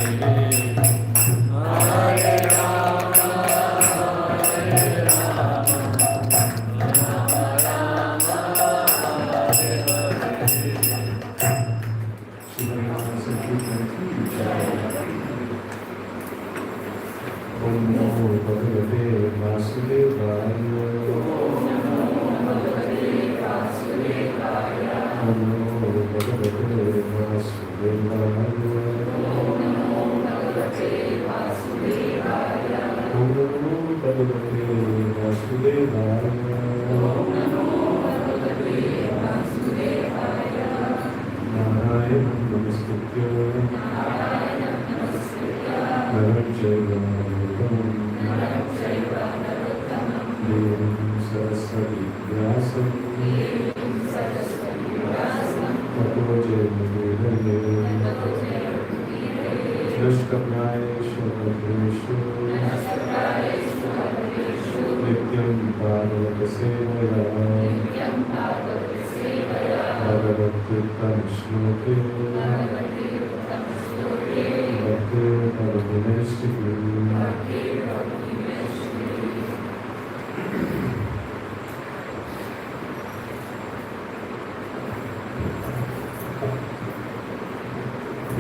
We're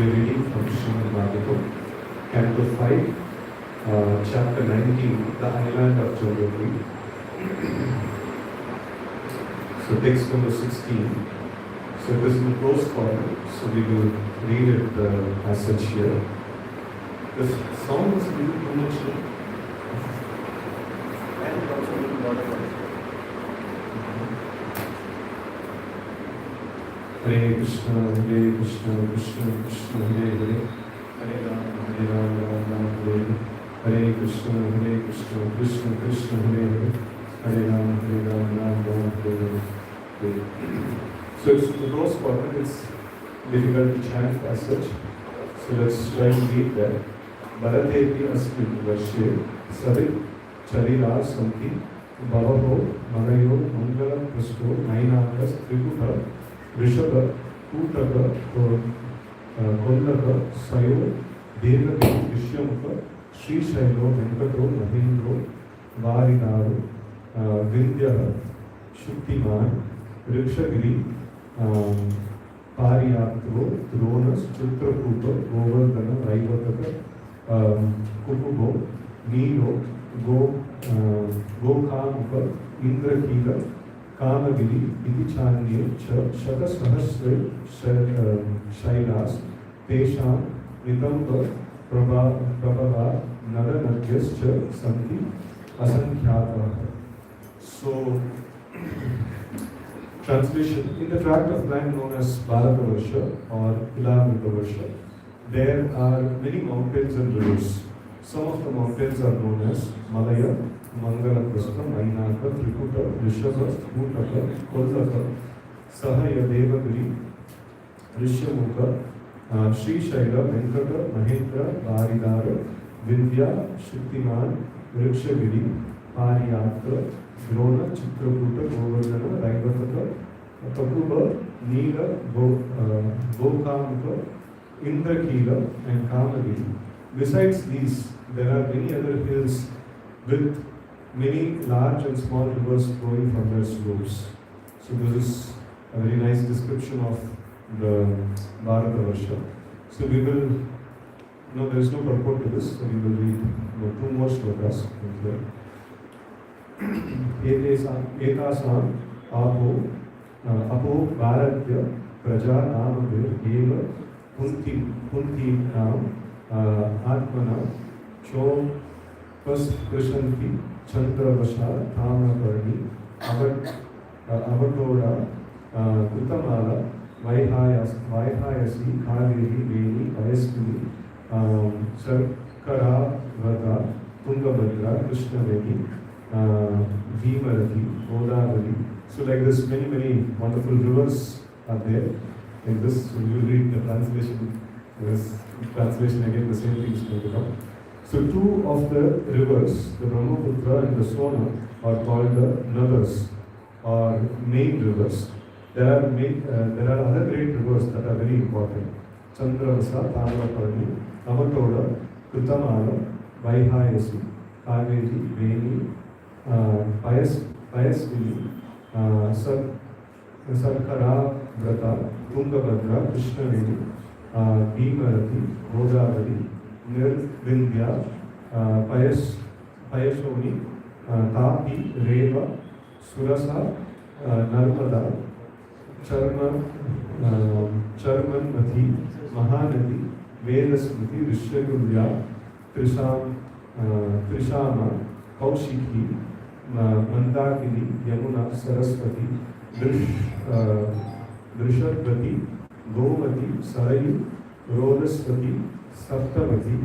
reading from Srimad Bhagavatam, Canto 5, Chapter 19, The Island of Geography. So text number 16. So this is the prose form, so we will read it as such here. The song was a little too much. And also a lot of Hare Krishna, Krishna Krishna, Hare Hare, Hare Ram, Ram Hare, Hare Krishna, Krishna Krishna, Hare Hare, Hare Ram, Ram Hare. So it's the prose format, it's difficult to chant as such. So let's try to read that. Bharatepi asmin varshe, savit charira santi, bhavaho, manayo, mangala prasto, nainakas, trikuta, Rishabha, Kutaka, Kondaka, Sayo, Devaki, Vishyamukha, Sri Shailo, Venkato, Mahindro, Varinaru, Vindhya, Shuktiman, Rikshagiri, Pariyatro, Dronas, Chitrakuta, Govardhana, Raivataka, Kukubo, Nilo, Gokamukha, Indrakila, Kamagiri, Idichanyo, Shatasahasra, Shailas, Tesham, Nitamba, Prabhava, Nadanadhyascha, Santi, Asankhyaha. So, translation, in the tract of land known as Bharatavarsha or Ilamritavarsha, there are many mountains and rivers. Some of the mountains are known as Malaya, Mangala Prastha, Mainaka, Trikuta, Rishabha, Kutaka, Kollaka, Sahaya Devagiri, Rishyamukha, Sri Shaila, Venkata, Mahendra, Varidara, Vindhya, Shuktiman, Vrikshagiri, Pariyatra, Drona, Chitrakuta, Govardhana, Raivataka, Kakuba, Nila, Gokamukha, Indrakila, and Kamagiri. Besides these, there are many other hills with many large and small rivers flowing from their slopes. So this is a very nice description of the Bharatavarsha. So we will, there is no purport to this, so we will read two more shlokas here. Etasam apo bharatya praja namavir eva punti nam atmana chom Pasprashanti, Chandravasha, Thamakarni, Avatoda, Kutamala, Vaihayasi, Kaveri, Veni, Ayasvini, Sarkara, Vata, Tungabhadra, Krishnaveni, Bhimarathi, Godavari. So like this, many wonderful rivers are there. Like this, so you will read the translation. This translation again, the same thing is going to come. So two of the rivers, the Brahmaputra and the Sona, are called the Nadas, or main rivers. There are other great rivers that are very important. Chandravasa, Tamaparni, Amatoda, Kutamala, Vaihayasi, Kaveri, Veni, Payasvili, Sarkara, Vrata, Tungabhadra, Krishnaveni, Bhimarati, Godavari, Nirvindya, Payashoni, Tapi, Reva, Surasa, Narmada, Charmanmati, Mahanadi, Vedasmiti, Rishyagurya, Trishama, Kaushiki, Mandakini, Yamuna, Saraswati, Drishabhati, Gomati, Sarayu, Rodaswati, Saptavati,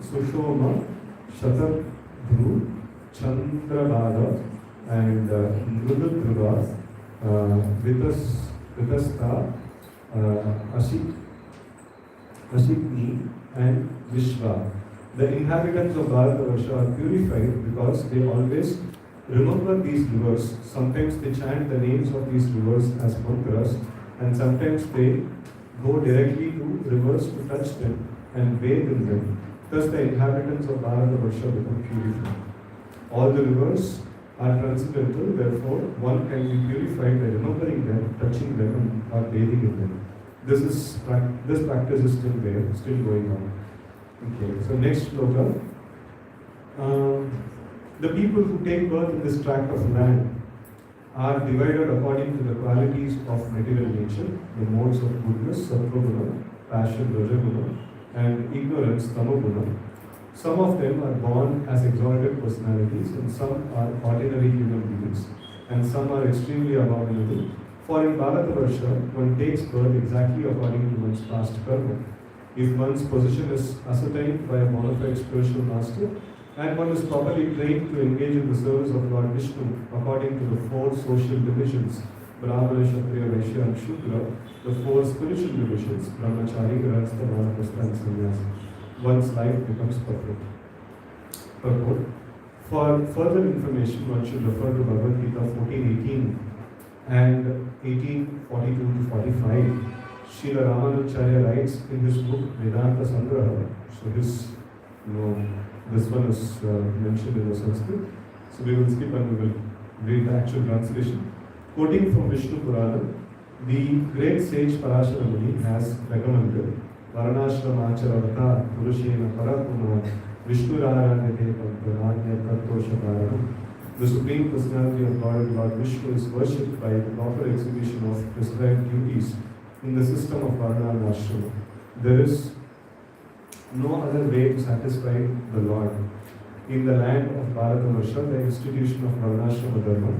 Sushoma, Shatabhru, Chandrabhada, and Nududruva, Vitasta, Ashikni, and Vishva. The inhabitants of Bharatavarsha are purified because they always remember these rivers. Sometimes they chant the names of these rivers as mantras, and sometimes they go directly to rivers to touch them and bathe in them. Thus the inhabitants of Bharatavarsha become purified. All the rivers are transcendental, therefore one can be purified by remembering them, touching them, or bathing in them. This practice is still there, still going on. Okay, so next shloka. The people who take birth in this tract of land are divided according to the qualities of material nature, the modes of goodness, sattva-guna, passion, raja-guna, and ignorance, tamo-guna. Some of them are born as exalted personalities, and some are ordinary human beings, and some are extremely abominable. For in Bharatavarsha, one takes birth exactly according to one's past karma. If one's position is ascertained by a bona fide spiritual master, and one is properly trained to engage in the service of Lord Vishnu according to the four social divisions, Brahmana, Kshatriya, Vaishya, and Shudra, the four spiritual divisions, Brahmachari, Grahastha, Vanaprastha, and Sannyasa, one's life becomes perfect. Purport. For further information, one should refer to Bhagavad Gita 14:18 and 18:42 to 45. Srila Ramanujacharya writes in his book Vedanta Sangraha. So this one is mentioned in the Sanskrit. So we will skip and we will read the actual translation. Quoting from Vishnu Purana, the great sage Parashara Muni has recommended Varnashramacharvata Purushena Parakuna Vishnu Raharanyate Pantananya Kartoshakarana. The Supreme Personality of Lord Vishnu is worshipped by the proper execution of prescribed duties in the system of Varna and Ashrama. There is no other way to satisfy the Lord. In the land of Bharatavarsha, the institution of Varnashrama Dharma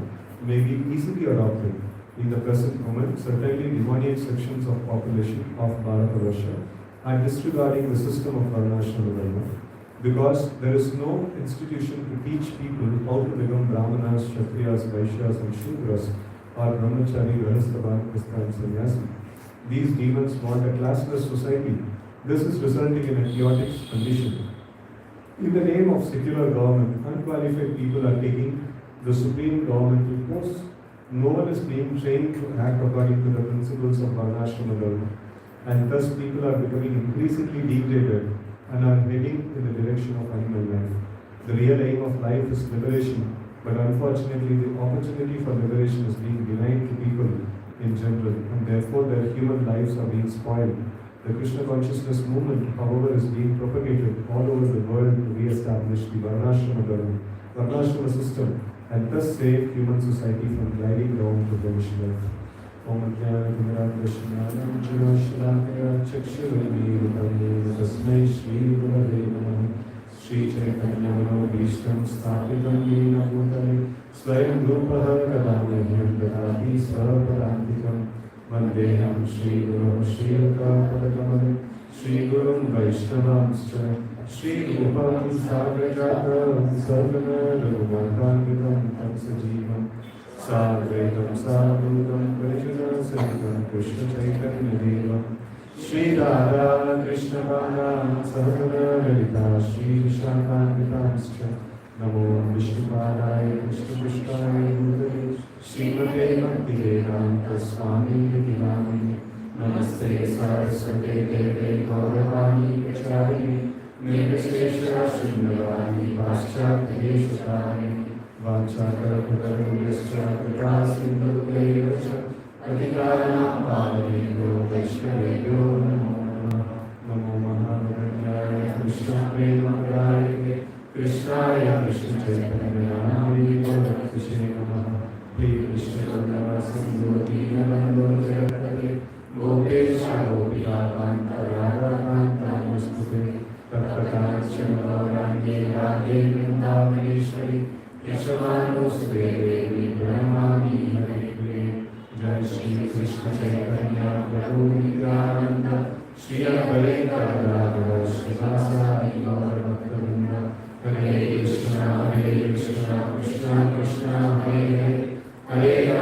may be easily adopted. In the present moment, certainly demoniac sections of population of Bharatavarsha are disregarding the system of Varnashrama Dharma because there is no institution to teach people how to become Brahmanas, Kshatriyas, Vaishyas, and Shudras, or Brahmachari, Grahastha, Vanaprastha, and Sannyasi. These demons want a classless society. This is resulting in a chaotic condition. In the name of secular government, unqualified people are taking the supreme governmental posts. No one is being trained to act according to the principles of Varnashrama Dharma, and thus people are becoming increasingly degraded and are heading in the direction of animal life. The real aim of life is liberation, but unfortunately the opportunity for liberation is being denied to people in general, and therefore their human lives are being spoiled. The Krishna consciousness movement, however, is being propagated all over the world to re-establish the Varnashrama system, and thus save human society from gliding down to hellish life. Om Jnana Gurāvishñānam Jnāśrākaya Chakshurvīrutam Tasmai Shri Gurave Namah. Shri Chaitanya Manobhishtam Sthapitam Yena Bhutale Swayam Rupaha Kadamyahyam Dadati Svapadantikam Vandeham Shri Guru Shri Akapadakamalam Shri Gurum Vaishnavamscha Shri Rupam Sagrajatam Sarvana Raghunathanitam Tamsajivam Sadvaitam Sadhutam Parijana Sahitam Krishna Chaitanya Devam Shri Radha Krishna Bala Sarvana Lalita Shri Vishakanitamscha Namo Vishnupadaya Krishna Krishnaya Murtale Srimate Bhakti Vedanta Swami Nityanamani Namaste Saraswate Deve Gauravani Pracharine Nirvishesha Shunyavani Paschatadeshakare Vanchakalpatarubhyascha Kripa Sindhubhyascha Patikanam Pavanebhyo Vaishnavebhyo Namo Namaha Namo Mahavijnaya Krishna Premakaraye Krishnaya Krishna Chaitanya Namani Krishna Namaha He Krishna Karnava Sindhu Dinabandhu Jagatake Gopesha Gopika Kanta Radha Kanta Namaste Tapatachana Gaurange Radhe Vrindavaneshwari Keshavanu Devi Brahmani Hari Jai Shri Krishna Chaitanya Prabhu Nityananda Shri Advaita Gadadhara Srivasadi Gaur Bhaktivinoda Hare Krishna Krishna Krishna Hare Hare Hare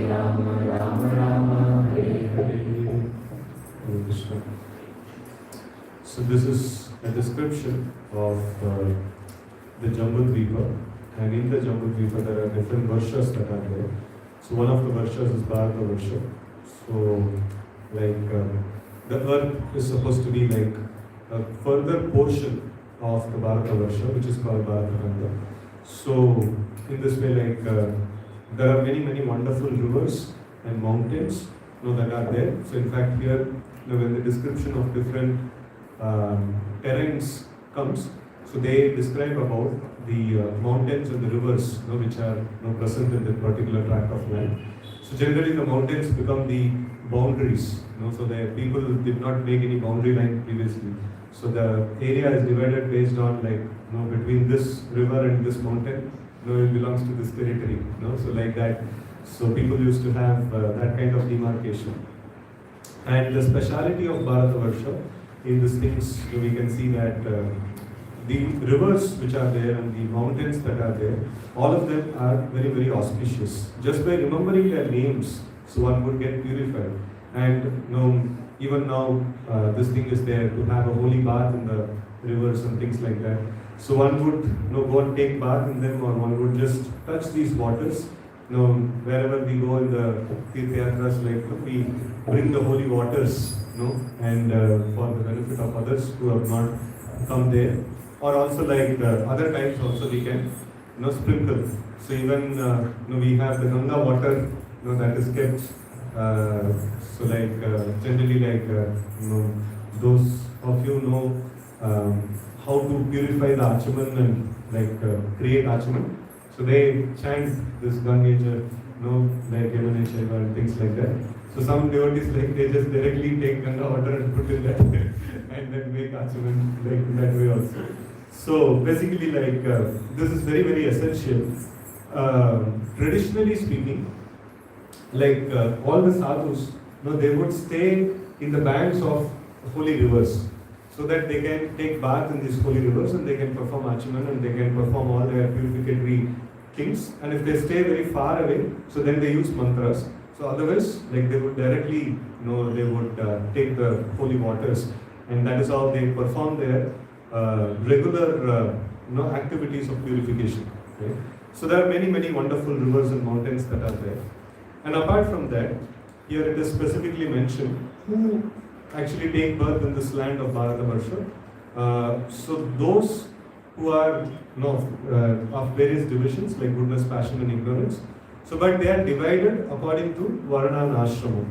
Rama Rama Rama Hare Hare. Hare Krishna. So this is a description of the Jambudvipa, and in the Jambudvipa there are different varshas that are there. So one of the varshas is Bharata Varsha. So like the earth is supposed to be like a further portion of the Bharata Varsha, which is called Bharataganga. So in this way, like there are many wonderful rivers and mountains, that are there. So in fact here, when the description of different terrains comes, so they describe about the mountains and the rivers, which are present in that particular tract of land. So generally the mountains become the boundaries, so the people did not make any boundary line previously. So the area is divided based on like, between this river and this mountain, it belongs to this territory, so like that. So people used to have that kind of demarcation. And the speciality of Bharata Varsha in these things, we can see that the rivers which are there and the mountains that are there, all of them are very auspicious. Just by remembering their names, so one would get purified. And even now, this thing is there to have a holy bath in the rivers and things like that. So one would go and take bath in them, or one would just touch these waters. Wherever we go in the Tirthayatras, like we bring the holy waters, and for the benefit of others who have not come there. Or also like other times also we can sprinkle. So even we have the Ganga water that is kept. So like generally like those of you know how to purify the Achaman and like create Achaman. So they chant this Gangeja, like Yamuneshwara and things like that. So some devotees like they just directly take Ganga water and put in that and then make Achaman like in that way also. So basically like this is very essential. Traditionally speaking, like all the sadhus, they would stay in the banks of holy rivers so that they can take bath in these holy rivers and they can perform achaman and they can perform all their purificatory things. And if they stay very far away, so then they use mantras. So otherwise, like they would directly, they would take the holy waters, and that is how they perform their regular activities of purification. Okay? So there are many wonderful rivers and mountains that are there. And apart from that, here it is specifically mentioned who actually take birth in this land of Bharata Varsha. So those who are of various divisions like goodness, passion and ignorance. So but they are divided according to Varna and Ashrama.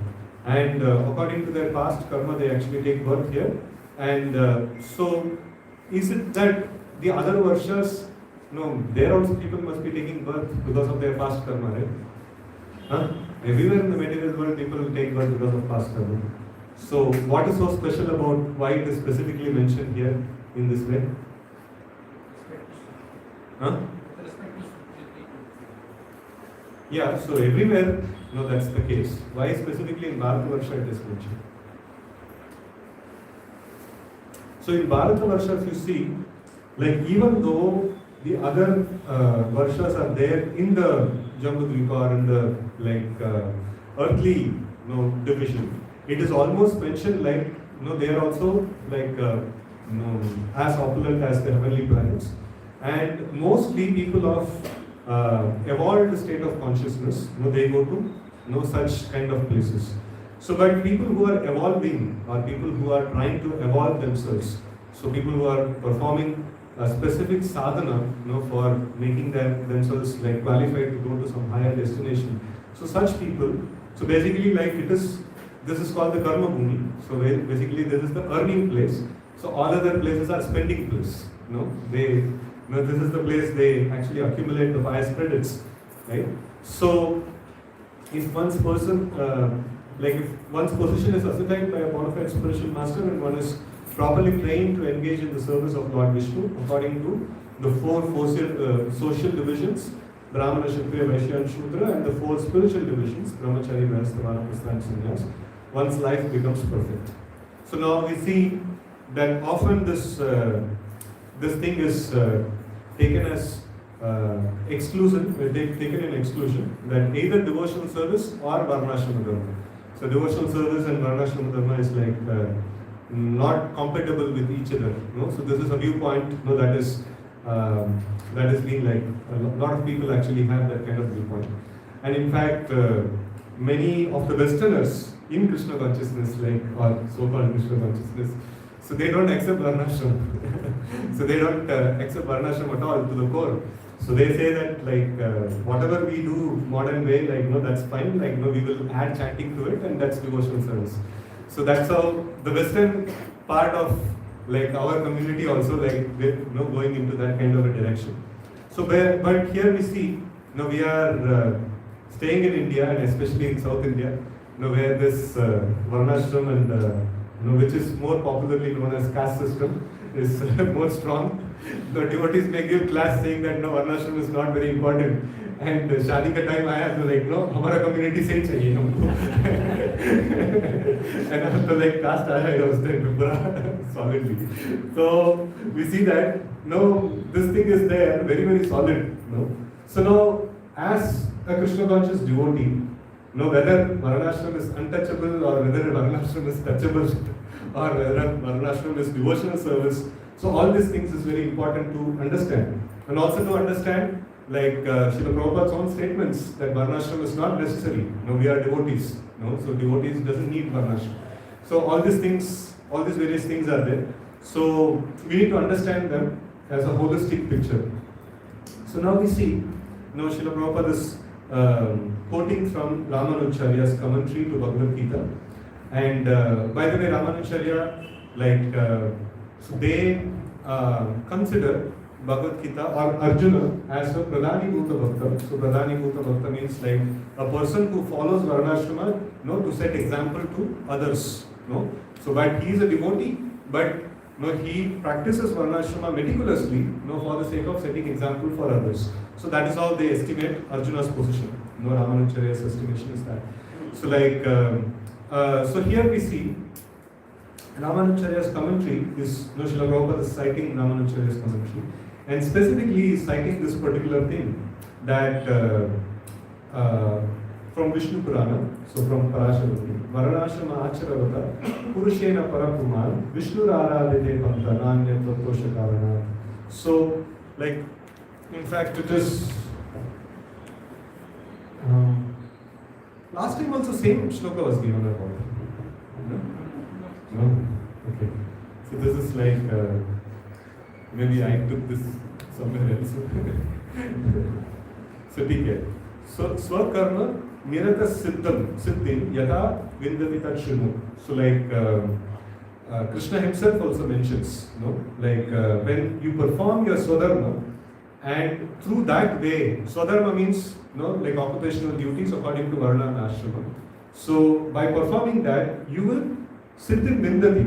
And according to their past karma, they actually take birth here. And so is it that the other Varshas, there also people must be taking birth because of their past karma, right? Everywhere in the material world, people will take birth because of past karma. So, what is so special about why it is specifically mentioned here in this way? Yeah, so everywhere, that's the case. Why specifically in Bharata Varsha it is mentioned? So, in Bharata Varsha, if you see, like even though the other Varshas are there in the Jambudvipa or in the earthly division, it is almost mentioned like they are also like as opulent as the heavenly planets, and mostly people of evolved state of consciousness, they go to such kind of places. So, but people who are evolving, or people who are trying to evolve themselves, so people who are performing a specific sadhana, for making themselves like qualified to go to some higher destination. So such people, so basically like this is called the karma bhumi. So basically this is the earning place. So all other places are spending place. This is the place they actually accumulate the pious credits, right? So if one's person, if one's position is assigned by a bona fide spiritual master and one is properly trained to engage in the service of Lord Vishnu according to the four social divisions, Brahmana, Kshatriya, Vaishya and Shudra, and the four spiritual divisions, Brahmacharya, Grihastha, Vanaprastha and Sannyas, one's life becomes perfect. So now we see that often this thing is taken as exclusion, taken in exclusion, that either devotional service or Varnashrama Dharma. So devotional service and Varnashrama Dharma is like not compatible with each other. So this is a viewpoint that is being like a lot of people actually have that kind of viewpoint. And in fact, many of the Westerners in Krishna consciousness, or so-called Krishna consciousness, so they don't accept Varnashram. So they don't accept Varnashram at all to the core. So they say that whatever we do modern way, that's fine. We will add chanting to it, and that's devotional service. So that's how the Western part of our community also going into that kind of a direction. So but here we see we are staying in India, and especially in South India, where this Varnashram and which is more popularly known as caste system is more strong. The devotees may give class saying that Varnashram is not very important. And शादी का time आया तो हमारा community से ही चाहिए हमको. And after caste आया उस time पूरा solidly. So we see that this thing is there very very solid. So now as a Krishna conscious devotee, whether Varnashram is untouchable or whether Varnashram is touchable or whether Varnashram is devotional service. So all these things is very important to understand, and also to understand Srila Prabhupada's own statements that Varnashram is not necessary. We are devotees. So devotees doesn't need Varnashram. So all these things, all these various things are there. So we need to understand them as a holistic picture. So now we see, Srila Prabhupada is quoting from Ramanujacharya's commentary to Bhagavad Gita. And by the way, Ramanujacharya, so they consider Bhagavad Gita or Arjuna as a Pradhani Bhuta Bhakta. So Pradhani Bhuta Bhakta means a person who follows Varnashrama to set example to others. So but he is a devotee, but he practices Varnashrama meticulously for the sake of setting example for others. So that is how they estimate Arjuna's position. Ramanujacharya's estimation is that. So so here we see Ramanujacharya's commentary is, Srila Prabhupada is citing Ramanujacharya's commentary, and specifically he is citing this particular thing that from Vishnu Purana, so from Parasharati, Varanashrama Acharavata, Purushena Parapuman, Vishnu Aradhite Panta, Nanya Tattosha Karana. So, in fact, it is. Last time also same shloka was given about it. No? Okay. So this is maybe I took this somewhere else. So take care. So Swakarma Nirata Siddhim Yata Vindati Tat Shunu. So Krishna himself also mentions, when you perform your Swadharma, and through that way, Swadharma means occupational duties according to Varna and Ashrama. So by performing that, you will Siddhim Vindati.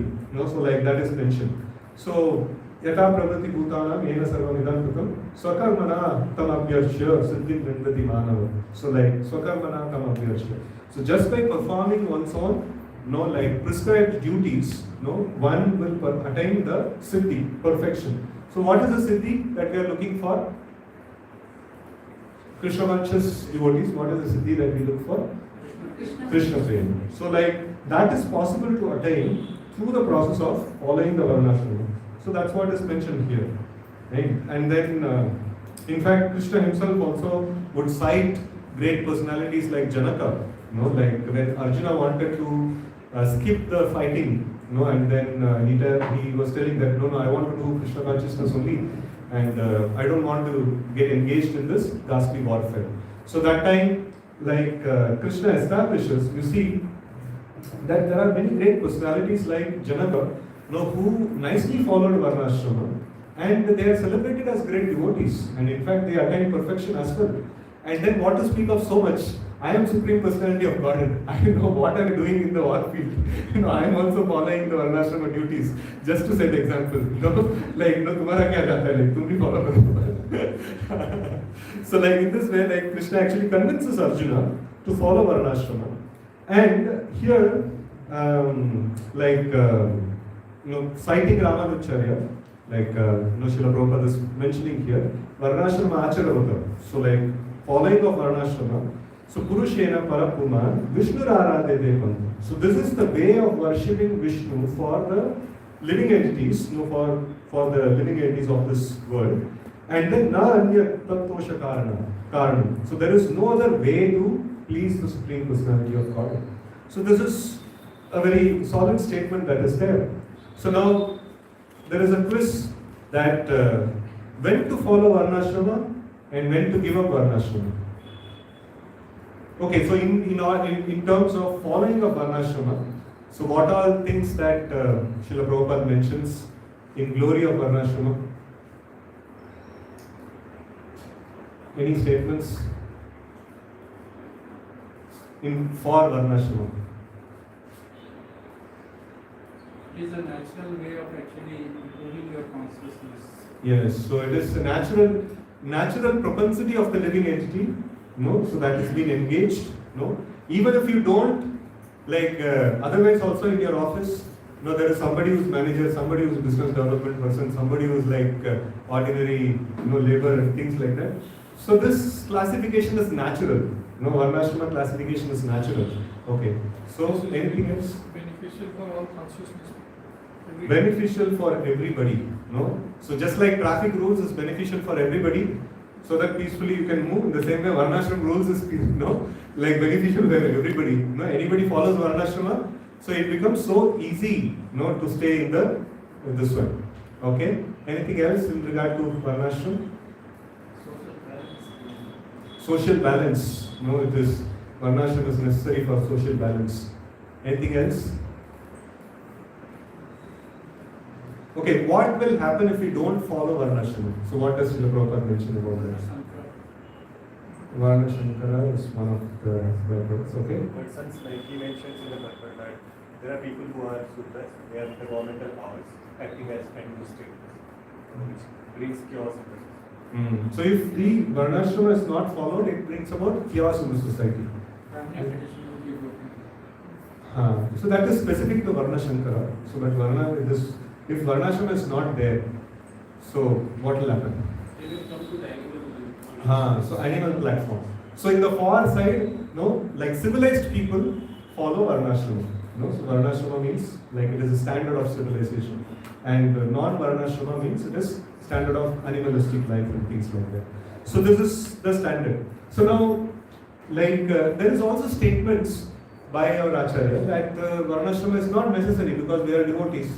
So that is mentioned. So Yata Pravrati Bhutanam Yena Sarvam Idam Kritam Swakarmana Tam Abhyarshya Siddhim Vindati Manava. So Swakarmana Tam Abhyarshya. So just by performing one's own prescribed duties, one will attain the Siddhi, perfection. So what is the Siddhi that we are looking for? Krishna conscious devotees, what is the Siddhi that we look for? Krishna Prema. So that is possible to attain through the process of following the Varnashrama. So that's what is mentioned here. Right? And then, in fact, Krishna himself also would cite great personalities like Janaka, No, like when Arjuna wanted to skip the fighting, no, and then he was telling that no, I want to do Krishna consciousness only, and I don't want to get engaged in this ghastly warfare. So that time, like Krishna establishes, you see that there are many great personalities like Janaka, who nicely followed Varnashrama, and they are celebrated as great devotees, and in fact they attain perfection as well. And then what to speak of so much? I am Supreme Personality of Godhead. I know what I am doing in the war field. I am also following the Varnashrama duties, just to set example. Like, तुम्हारा क्या जाता है? Like, तुम भी follow करो. So, like in this way, like Krishna actually convinces Arjuna to follow Varnashrama. And here, citing Ramanujacharya, like Srila Prabhupada is mentioning here, Varnashrama Acharavata. So, like following of Varnashrama. So, Purushena Parapuman, Vishnu Aradhe Devan. So, this is the way of worshipping Vishnu for the living entities, for the living entities of this world. And then Na Anya Tattosha Karanam. So, there is no other way to please the Supreme Personality of God. So, this is a very solid statement that is there. So, now there is a quiz that when to follow Varnashrama and when to give up Varnashrama. Okay, so in terms of following of Varnashrama, so what are things that Srila Prabhupada mentions in glory of Varnashrama? Any statements for Varnashrama? It is a natural way of actually improving your consciousness. Yes, so it is a natural propensity of the living entity. So that is being engaged. Even if you don't, like otherwise also in your office, there is somebody who's manager, somebody who's business development person, somebody who's like ordinary, labor and things like that. So this classification is natural. Varnashrama classification is natural. Okay. So anything else? Beneficial for all consciousness. Beneficial for everybody. So just like traffic rules is beneficial for everybody, so that peacefully you can move. In the same way, Varnashrama rules is like beneficial for everybody. Anybody follows Varnashrama, so it becomes so easy to stay in this one. Okay. Anything else in regard to Varnashrama? Social balance. It is Varnashrama is necessary for social balance. Anything else? Okay, what will happen if we don't follow Varnashrama? So what does Srila Prabhupada mention about that? Varnashankara is one of the records, okay? But since like he mentions in the purport that there are people who are Sudras, they have the governmental powers acting as administrators, which brings chaos in the society. So if the Varnashrama is not followed, it brings about chaos in the society. So that is specific to Varnashankara. So that if Varnashrama is not there, so what will happen? They will come to the animal. So animal platform. So in the far side, like civilized people follow Varnashrama. So Varnashrama means like it is a standard of civilization, and non-Varnashrama means it is standard of animalistic life and things like that. So this is the standard. So now, like there is also statements by our Acharya that Varnashrama is not necessary because we are devotees.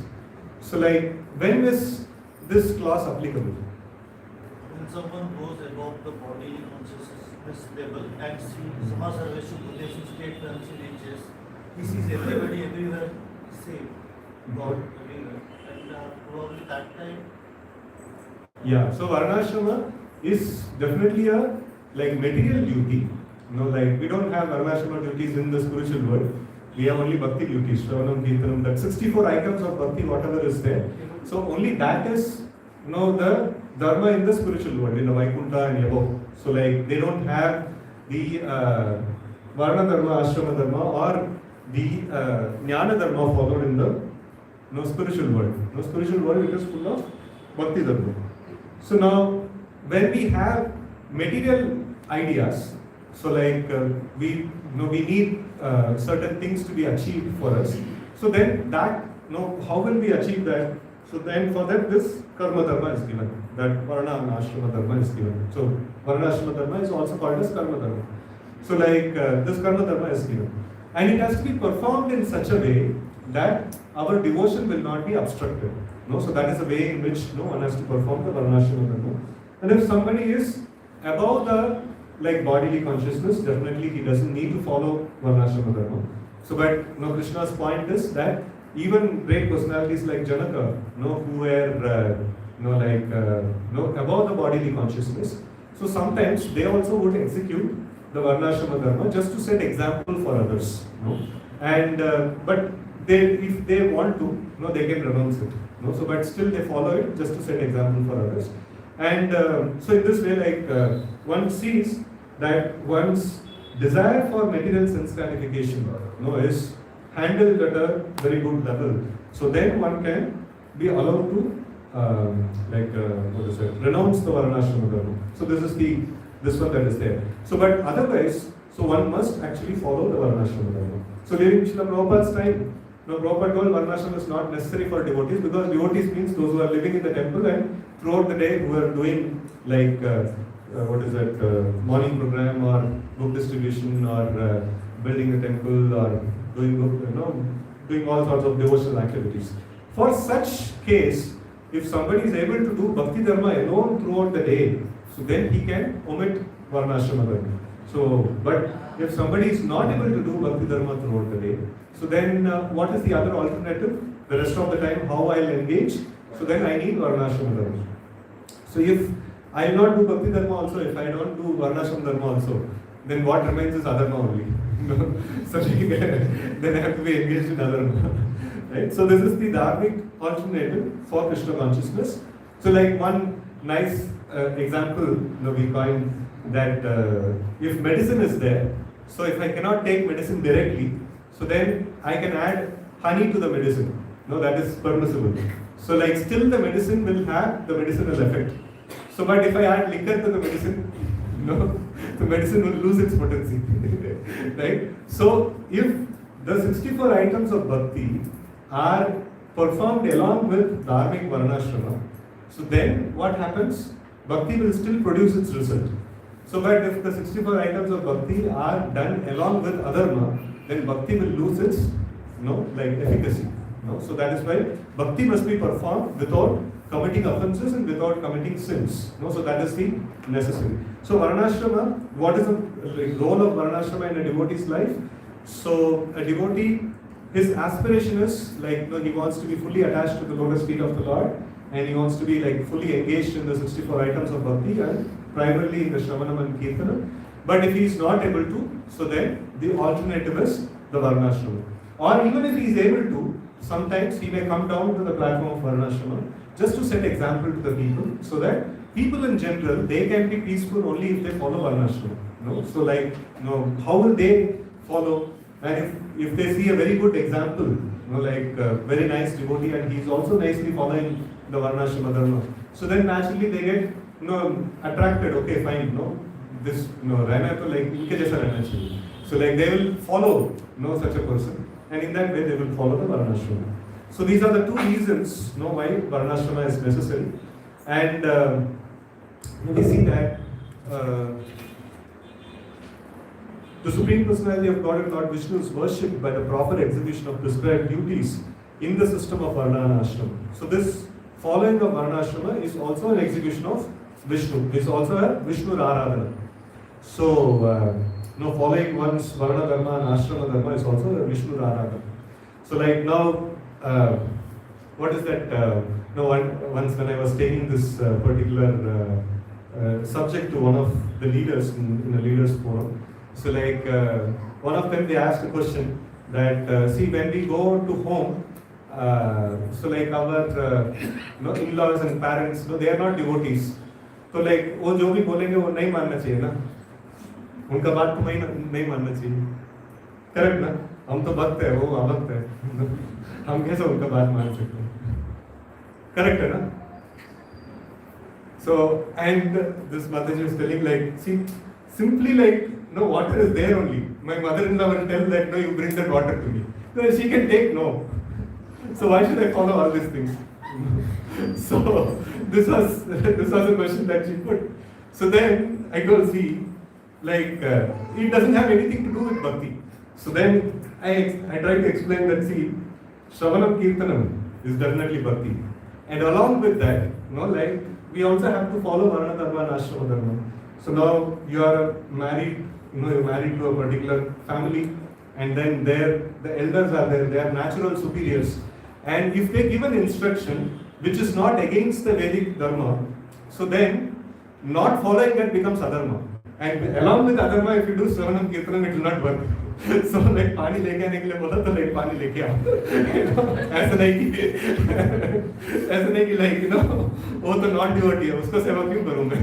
So like, when is this clause applicable? When someone goes above the body consciousness level and sees Samasarveshu Bhuteshu state terms he reaches, he sees everybody everywhere same, God everywhere. And probably that time. Yeah, so Varnashrama is definitely a like material duty. Like we don't have Varnashrama duties in the spiritual world. We have only bhakti duties, Shravanam, Kirtanam, that 64 items of bhakti, whatever is there. So only that is the dharma in the spiritual world, in the Vaikuntha and above. So like they don't have the Varna dharma, Ashrama dharma or the Jnana dharma followed in the spiritual world. Spiritual world, it is full of bhakti dharma. So now when we have material ideas, so like we need certain things to be achieved for us. So then that, how will we achieve that? So then for that this karma dharma is given. That varna and ashrama dharma is given. So varna ashrama dharma is also called as karma dharma. So like this karma dharma is given. And it has to be performed in such a way that our devotion will not be obstructed. No? So that is the way in which one has to perform the varnashrama dharma. And if somebody is above the like bodily consciousness, definitely he doesn't need to follow varnashrama dharma. So but Krishna's point is that even great personalities like Janaka, who were above the bodily consciousness, so sometimes they also would execute the varnashrama dharma just to set example for others. And but if they want to, they can renounce it. So but still they follow it just to set example for others. And so in this way, one sees that one's desire for material sense gratification is handled at a very good level. So then one can be allowed to renounce the varnashrama dharma. So this is this one that is there. So but otherwise, so one must actually follow the varnashrama dharma. So during Srila Prabhupada's time, Prabhupada told varnashrama is not necessary for devotees, because devotees means those who are living in the temple and throughout the day who are doing morning program or book distribution or building a temple or doing all sorts of devotional activities. For such case, if somebody is able to do bhakti dharma alone throughout the day, so then he can omit varnashrama dharma. So, but if somebody is not able to do bhakti dharma throughout the day, so then what is the other alternative? The rest of the time, how I'll engage? So then I need varnashrama dharma. So if I will not do bhakti dharma also, if I don't do varnashrama dharma also, then what remains is adharma only. So then I have to be engaged in adharma. Right? So this is the dharmic alternative for Krishna consciousness. So like one nice example we find that if medicine is there, so if I cannot take medicine directly, so then I can add honey to the medicine. That is permissible. So like still the medicine will have the medicinal effect. So but if I add liquor to the medicine, the medicine will lose its potency. Right? So if the 64 items of bhakti are performed along with dharmic varnashrama, so then what happens? Bhakti will still produce its result. So but if the 64 items of bhakti are done along with adharma, then bhakti will lose its efficacy. So that is why bhakti must be performed without committing offenses and without committing sins. So that is the necessary. So varnashrama, what is the role of varnashrama in a devotee's life? So a devotee, his aspiration is he wants to be fully attached to the lotus feet of the Lord, and he wants to be fully engaged in the 64 items of bhakti and primarily in the Shravanam and Kirtanam. But if he is not able to, so then the alternative is the varnashrama. Or even if he is able to, sometimes he may come down to the platform of varnashrama just to set example to the people, so that people in general, they can be peaceful only if they follow varnashrama. So how will they follow? And if they see a very good example, very nice devotee, and he is also nicely following the varnashrama dharma, so then naturally they get attracted. Okay, fine, this रहना तो इनके जैसा रहना चाहिए. So they will follow such a person, and in that way they will follow the varnashrama. So these are the two reasons why varnashrama is necessary. And we see that the Supreme Personality of Godhead, Lord Vishnu, is worshipped by the proper execution of prescribed duties in the system of Varna and Ashrama. So this following of Varna Ashrama is also an execution of Vishnu. It's also a Vishnu Aradhana. So following one's Varna Dharma and Ashrama Dharma is also a Vishnu Aradhana. So now, what is that? Once when I was taking this particular subject to one of the leaders in a leaders forum, so one of them, they asked a question that see, when we go to home, so our in-laws and parents, they are not devotees. So वो जो भी बोलेंगे वो नहीं मानना चाहिए ना, उनका बात को नहीं मानना चाहिए, करेक्ट ना? हम तो भक्त है, वो अभक्त है, हम कैसे उनका बात मान सकते हैं? करेक्ट है ना? So, and this Mataji was telling see, simply water is there only. My mother-in-law will tell that you bring that water to me. So she can take no. So why should I follow all these things? So this was a question that she put. So then I told, see, like it doesn't have anything to do with bhakti. So then I try to explain that, see, Shravanam Kirtanam is definitely bhakti. And along with that, like we also have to follow Varna Dharma and Ashrama Dharma. So now you are married, you're married to a particular family, and then there the elders are there, they are natural superiors. And if they give an instruction which is not against the Vedic Dharma, so then not following that becomes adharma. And along with adharma, if you do Shravanam Kirtanam, it will not work. So like पानी लेके आने के लिए बोला तो like पानी लेके आओ. ऐसा नहीं कि like वो तो non devotee है, उसको सेवा क्यों करूँ मैं?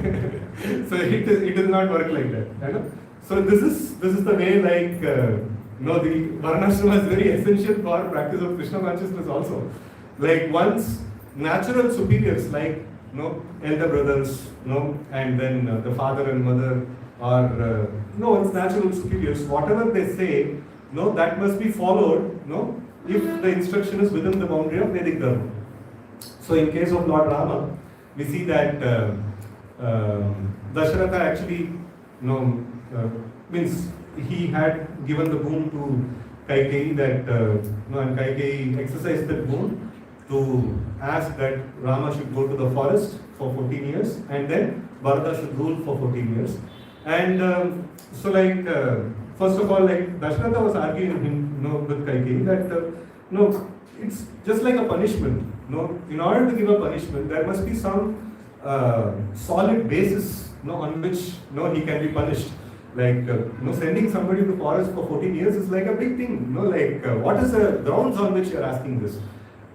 So it does not work like that. So this is the way like the Varnashrama is very essential for practice of Krishna consciousness also. Like once natural superiors like elder brothers, and then the father and mother, or one's natural superiors, whatever they say, that must be followed, if the instruction is within the boundary of Vedic Dharma. So in case of Lord Rama, we see that Dasharatha actually, means he had given the boon to Kaikeyi that, and Kaikeyi exercised that boon to ask that Rama should go to the forest for 14 years and then Bharata should rule for 14 years. And so like, first of all, like Dasharatha was arguing with Kaikeyi that, it's just like a punishment. In order to give a punishment, there must be some solid basis on which he can be punished. Like, sending somebody to the forest for 14 years is like a big thing. Like, what is the grounds on which you are asking this?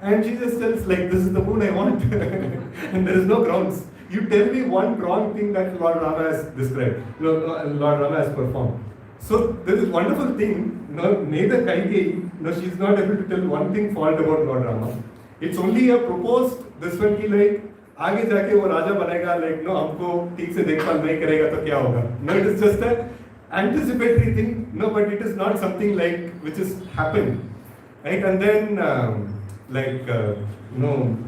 And Jesus tells, like, this is the boon I want. And there is no grounds. You tell me one wrong thing that Lord Rama has described, Lord Rama has performed. So there is wonderful thing, neither Kaikeyi, she's not able to tell one thing fault about Lord Rama. It's only a proposed, this one ki like, आगे जाके वो राजा बनेगा, like हमको ठीक से देखभाल नहीं करेगा तो क्या होगा? No, it is just a anticipatory thing. No, but it is not something like which is happened, right? And then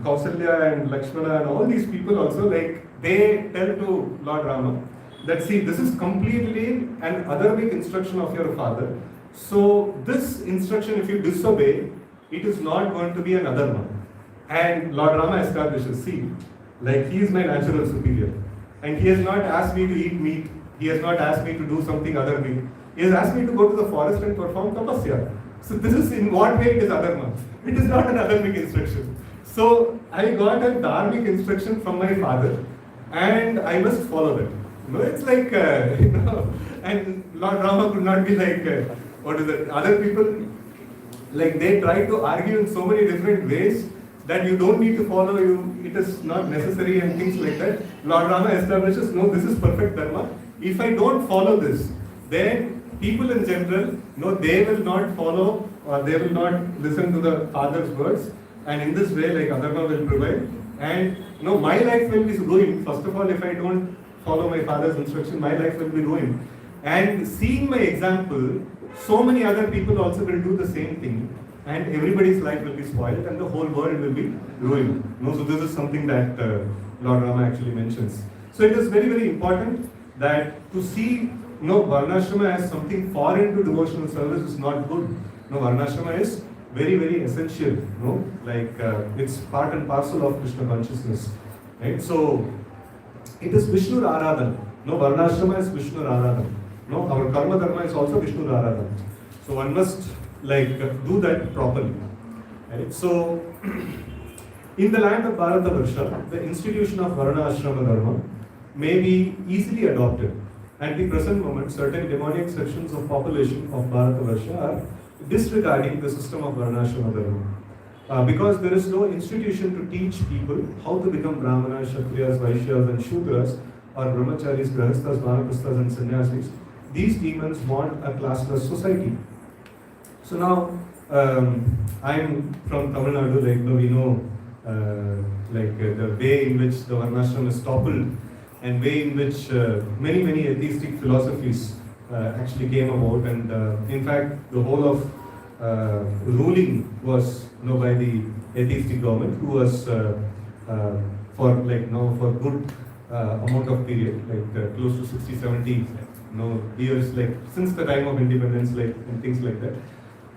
Kausalya and Lakshmana and all these people also, like they tell to Lord Rama that, see, this is completely an adharmic instruction of your father. So this instruction, if you disobey, it is not going to be an adharma. And Lord Rama establishes, see, like he is my natural superior, and he has not asked me to eat meat. He has not asked me to do something adharmic. He has asked me to go to the forest and perform tapasya. So this is in what way it is adharma? It is not an adharmic instruction. So I got a dharmic instruction from my father, and I must follow that. It's like and Lord Rama could not be like what is it? Other people, like they try to argue in so many different ways that you don't need to follow, it is not necessary and things like that. Lord Rama establishes, no, this is perfect dharma. If I don't follow this, then people in general, they will not follow or they will not listen to the father's words, and in this way, like adharma will prevail, and my life will be ruined. First of all, if I don't follow my father's instruction, my life will be ruined. And seeing my example, so many other people also will do the same thing, and everybody's life will be spoiled and the whole world will be ruined. So this is something that Lord Rama actually mentions. So it is very, very important that to see Varnashrama as something foreign to devotional service is not good. Varnashrama is very, very essential. Like it's part and parcel of Krishna consciousness. Right? So it is Vishnu Aradhan. Varnashrama is Vishnu Aradhan. Our karma dharma is also Vishnu Aradhan. So one must do that properly. Right? So in the land of Bharatavarsha, the institution of Varna Ashrama Dharma may be easily adopted. At the present moment, certain demoniac sections of population of Bharatavarsha are disregarding the system of Varna Ashrama Dharma. Because there is no institution to teach people how to become Brahmanas, Kshatriyas, Vaishyas and Shudras, or Brahmacharis, Grahasthas, Vanaprasthas and Sannyasis. These demons want a classless society. So now, I'm from Tamil Nadu, we know the way in which the Varnashram is toppled and way in which many, many atheistic philosophies actually came about, and in fact the whole of ruling was by the atheistic government, who was for good amount of period, close to 60, 70 years, like since the time of independence, like and things like that.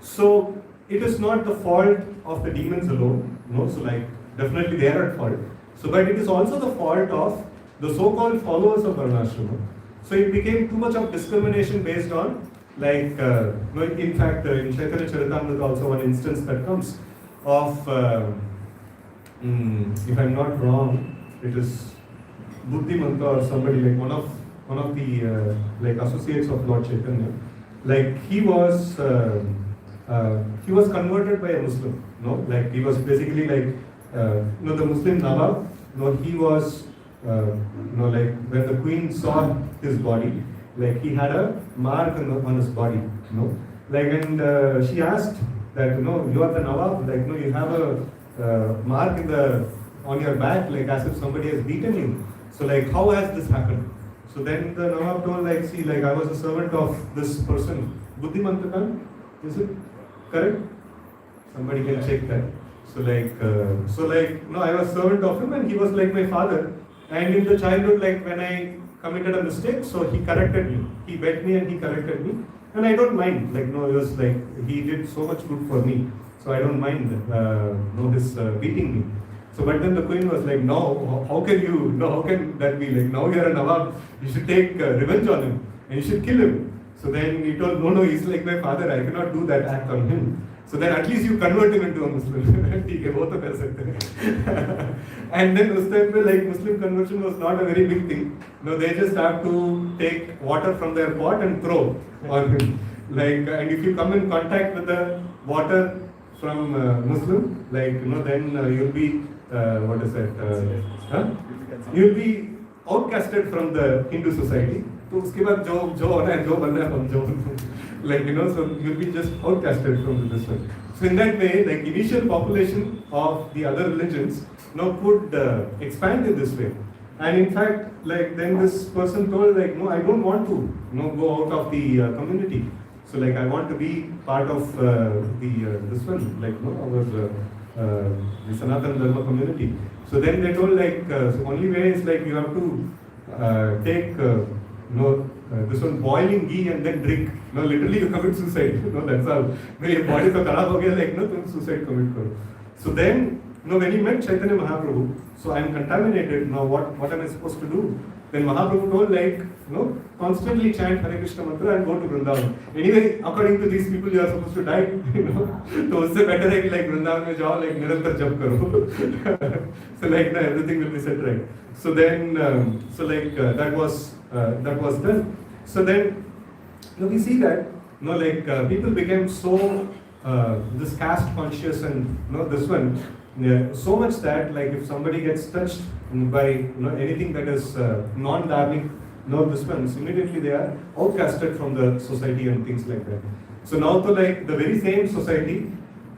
So it is not the fault of the demons alone, so like definitely they are at fault. So, but it is also the fault of the so-called followers of Varnashrama. So it became too much of discrimination based on, like, in fact, in Chaitanya Charitamrita also one instance that comes of, if I'm not wrong, it is Buddhimanta or somebody, like one of the like associates of Lord Chaitanya. Like he was converted by a Muslim, like he was basically like, the Muslim Nawab, he was, like when the queen saw his body, like he had a mark on his body, like, and she asked that, you are the Nawab, like, you have a mark on your back, like as if somebody has beaten you. So like, how has this happened? So then the Nawab told, like, see, like I was a servant of this person, Buddhimantakan, is it correct? Somebody can check that. So like, no, I was servant of him and he was like my father. And in the childhood, like when I committed a mistake, so he corrected me. He begged me and he corrected me. And I don't mind, like, it was like, he did so much good for me. So I don't mind, his beating me. So, but then the queen was like, no, how can that be? Like, now you're a Nawab, you should take revenge on him and you should kill him. So then he told, no, he's like my father, I cannot do that act on him. So then at least you convert him into a Muslim. And then like Muslim conversion was not a very big thing. They just have to take water from their pot and throw on him. Like, and if you come in contact with the water from Muslim, like, then you'll be, you'll be outcasted from the Hindu society. So उसके बाद जो होना है जो बनना है हम जो like, so you'll be just outcasted from this one. So in that way, like initial population of the other religions could expand in this way. And in fact, like then this person told, like, no, I don't want to go out of the community. So like I want to be part of this one, like our the Sanatana Dharma community. So then they told, like, so only way is like you have to take this one boiling ghee and then drink. Literally you commit suicide. That's all. Your body so kharab ho gaya, like, tum suicide commit karo. So then, when he met Chaitanya Mahaprabhu, so I am contaminated. Now what am I supposed to do? Then Mahaprabhu told, like, constantly chant Hare Krishna mantra and go to Vrindavan. Anyway, according to these people, you are supposed to die. So usse better hai ki like Vrindavan mein jao, like nirantar jap karo. So like everything will be set right. So then, that was done. So then, we see that, people became so this caste conscious and this one, so much that, like, if somebody gets touched by anything that is non-dharmic, this one, immediately they are outcasted from the society and things like that. So now, to like the very same society,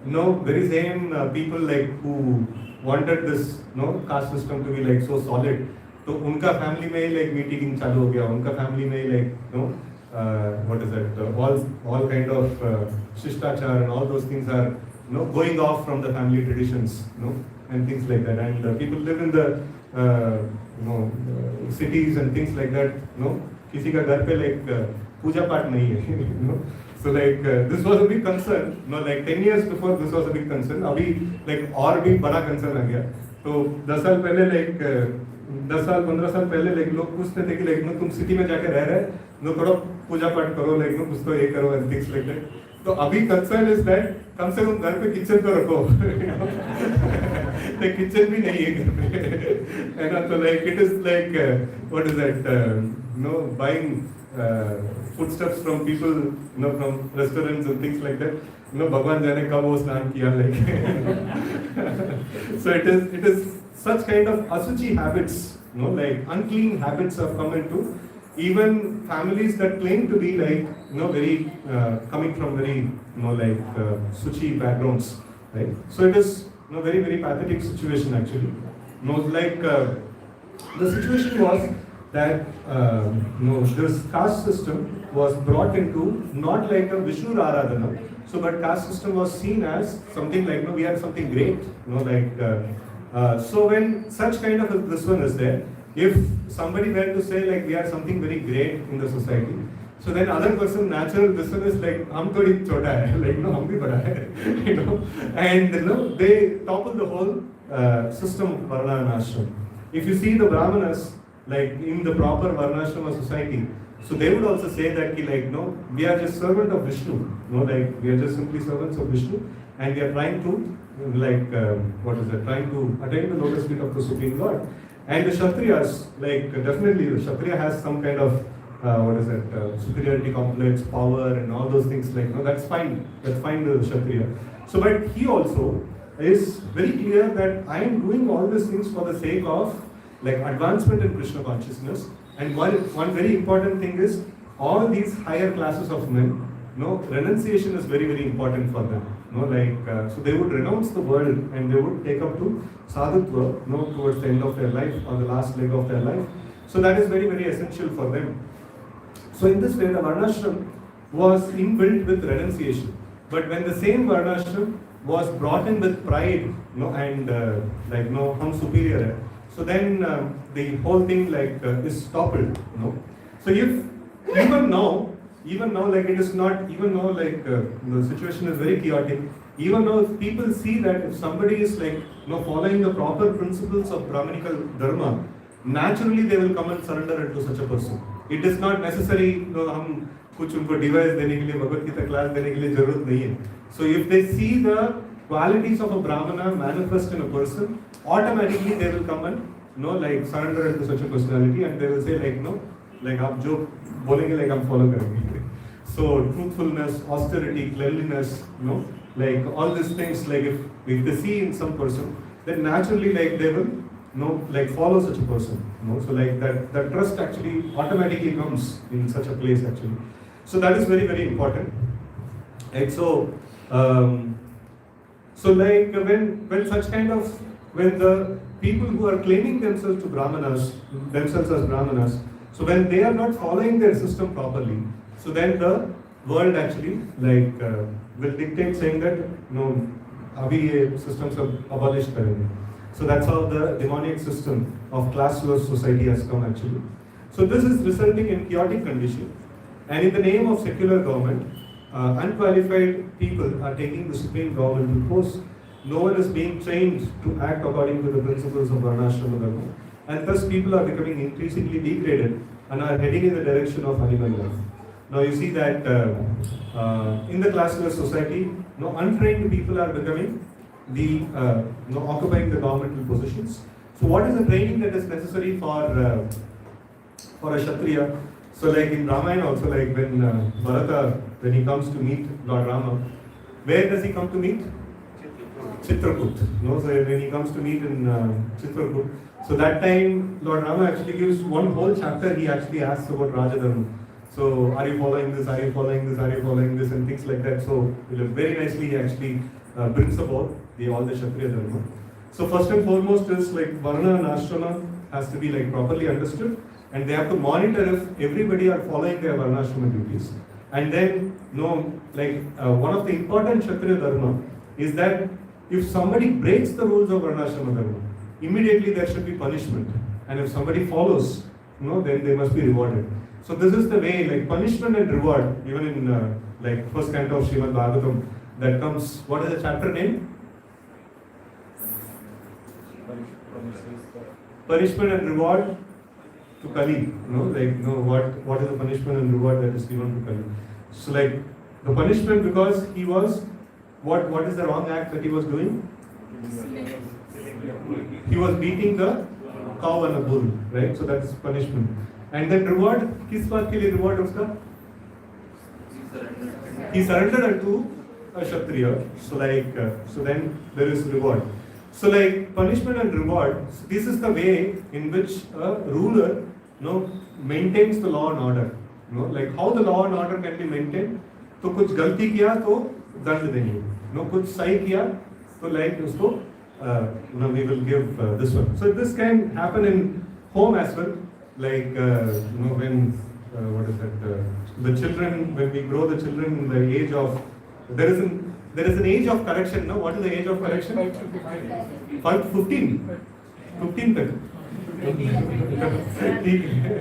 very same people like who wanted this caste system to be like so solid. तो उनका family में like meeting चालू हो गया, उनका family में like what is that? All kind of shishtachar and all those things are going off from the family traditions, and things like that. And people live in the cities and things like that. किसी का घर पे like पूजा पाठ नहीं है. So like this was a big concern. Like 10 years before this was a big concern. अभी like और भी बड़ा concern आ गया. तो 10 साल पहले like 10 साल 15 साल पहले like लोग पूछते थे कि like तुम सिटी में जाके रह रहे थोड़ा पूजा पाठ करो, like कुछ तो ये करो and things like that. तो अभी concern is that कम से कम घर पे किचन तो रखो. The kitchen भी नहीं है घर पे. And so like it is like what is that? Buying foodstuffs from people, from restaurants and things like that. भगवान जाने कब वो स्नान किया like. So it is such kind of asuchi habits, like unclean habits have come into even families that claim to be like, very coming from very, like suchi backgrounds, right? So it is, very, very pathetic situation actually. Like the situation was that, this caste system was brought into not like a Vishnu Aradhana. So, but caste system was seen as something like, we are something great, like. So when such kind of this one is there, if somebody were to say like we are something very great in the society, so then other person natural person is like hum thodi chota hai, like no hum bhi bada hai, and they topple the whole system of varna and ashram. If you see the brahmanas like in the proper varnashrama society, so they would also say that like no, we are just servant of Vishnu, like we are just simply servants of Vishnu, and we are trying to trying to attain the lotus feet of the Supreme Lord. And the Kshatriyas, like definitely the Kshatriya has some kind of superiority complex, power, and all those things. Like that's fine. That's fine with the Kshatriya. So, but he also is very clear that I am doing all these things for the sake of like advancement in Krishna consciousness. And one very important thing is all these higher classes of men, renunciation is very, very important for them. So they would renounce the world and they would take up to sadhutva, towards the end of their life or the last leg of their life. So that is very, very essential for them. So in this way, the varnashram was inbuilt with renunciation. But when the same varnashram was brought in with pride, and hum superior hai, so then the whole thing is toppled. So if even now, like it is not, even though like the situation is very chaotic, even though if people see that if somebody is like following the proper principles of Brahminical dharma, naturally they will come and surrender to such a person. It is not necessary हम कुछ उनको device देने के लिए Bhagavad Gita class देने के लिए जरूरत नहीं है. So if they see the qualities of a brahmana manifest in a person, automatically they will come and surrender to such a personality, and they will say like आप जो बोलेंगे like हम follow करेंगे. So truthfulness, austerity, cleanliness, like all these things, like if they see in some person, then naturally like they will follow such a person. So like that trust actually automatically comes in such a place actually. So that is very, very important. And so like when the people who are claiming themselves as brahmanas, so when they are not following their system properly, so then the world actually will dictate saying that abhi ye systems are abolished karenge. So that's how the demonic system of classless society has come actually. So this is resulting in chaotic condition, and in the name of secular government, unqualified people are taking the supreme government post. No one is being trained to act according to the principles of varnashrama dharma, and thus people are becoming increasingly degraded and are heading in the direction of animal life. Now you see that in the classless society, untrained people are becoming occupying the governmental positions. So what is the training that is necessary for a Kshatriya? So like in Ramayana also, like when Bharata, when he comes to meet Lord Rama, where does he come to meet? Chitrakoot. So when he comes to meet in Chitrakoot, so that time Lord Rama actually gives one whole chapter. He actually asks about Rajadharma. So are you following this? Are you following this? Are you following this? And things like that. So very nicely he actually brings about all the Kshatriya dharma. So first and foremost is like varna and ashrama has to be like properly understood, and they have to monitor if everybody are following their varna ashrama duties. And then one of the important Kshatriya dharma is that if somebody breaks the rules of varna ashrama dharma, immediately there should be punishment, and if somebody follows, then they must be rewarded. So this is the way, like punishment and reward, even in first canto of Srimad Bhagavatam, that comes. What is the chapter name? Punishment and reward to Kali. What is the punishment and reward that is given to Kali? So like the punishment because he was what is the wrong act that he was doing? He was beating the cow and a bull, right? So that is punishment. And then reward, किस बात के लिए reward उसका? He surrendered unto a Kshatriya. So so then there is reward. So like punishment and reward, so this is the way in which a ruler maintains the law and order. Like how the law and order can be maintained. तो कुछ गलती किया तो दंड देंगे. कुछ सही किया तो like उसको we will give this one. So this can happen in home as well. Like when the children, when we grow the children in the age of, there is an age of correction. What is the age of correction? 15 tak. ठीक है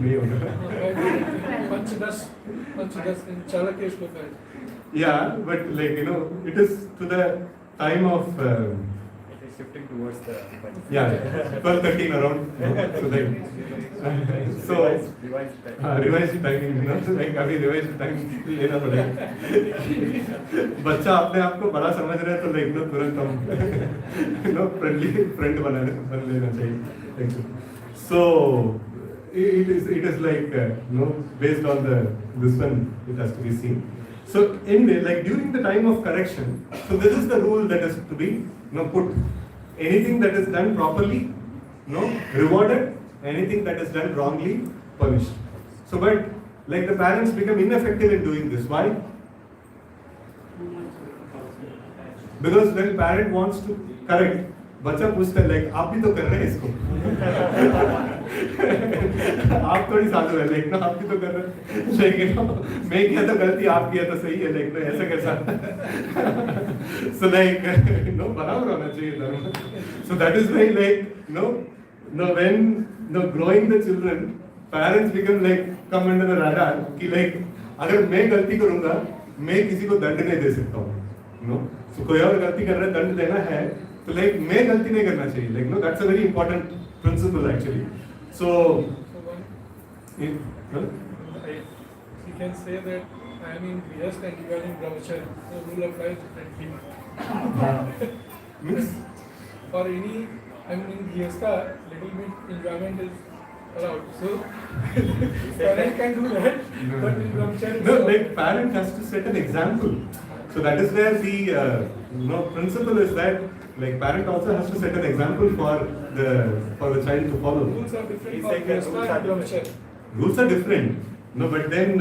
नहीं होगा. पंचदश in Charakya Shloka. Yeah, but like it is to the time of It is shifting towards the. yeah 12:13 around. So like so revised time. revised timing, so like अभी revised time लेना पड़ेगा. बच्चा अपने आप को बड़ा समझ रहा है तो like तुरंत हम friendly friend बन लेना चाहिए. So it is like based on this one it has to be seen. So anyway, like during the time of correction, so this is the rule that is to be put. Anything that is done properly, rewarded. Anything that is done wrongly, punished. So but like the parents become ineffective in doing this. Why? Because when parent wants to correct, बच्चा पूछता है like आप भी तो कर रहे हैं इसको. आप थोड़ी साधु है like आप भी तो कर रहे हैं. like मैं किया तो गलती, आप किया तो सही है like ऐसा कैसा. So like बराबर होना चाहिए धर्म. So that is why like when growing the children, parents become like come under the radar कि like अगर मैं गलती करूँगा मैं किसी को दंड नहीं दे सकता हूँ. So कोई और गलती कर रहा है दंड देना है तो like मैं गलती नहीं करना चाहिए. Like that's a very important principle actually. So you can say that I am in Grihastha and you are in Brahmacharya. The rule applies differently. means For any, I mean in Grihastha, little bit enjoyment is allowed. So parent can do that, but in Brahmacharya no, like parent has to set an example. So that is where the principle is that like parent also has to set an example for the child to follow. rules are different It's for like Grihastha rules are and Brahmacharya. Rules are different. But then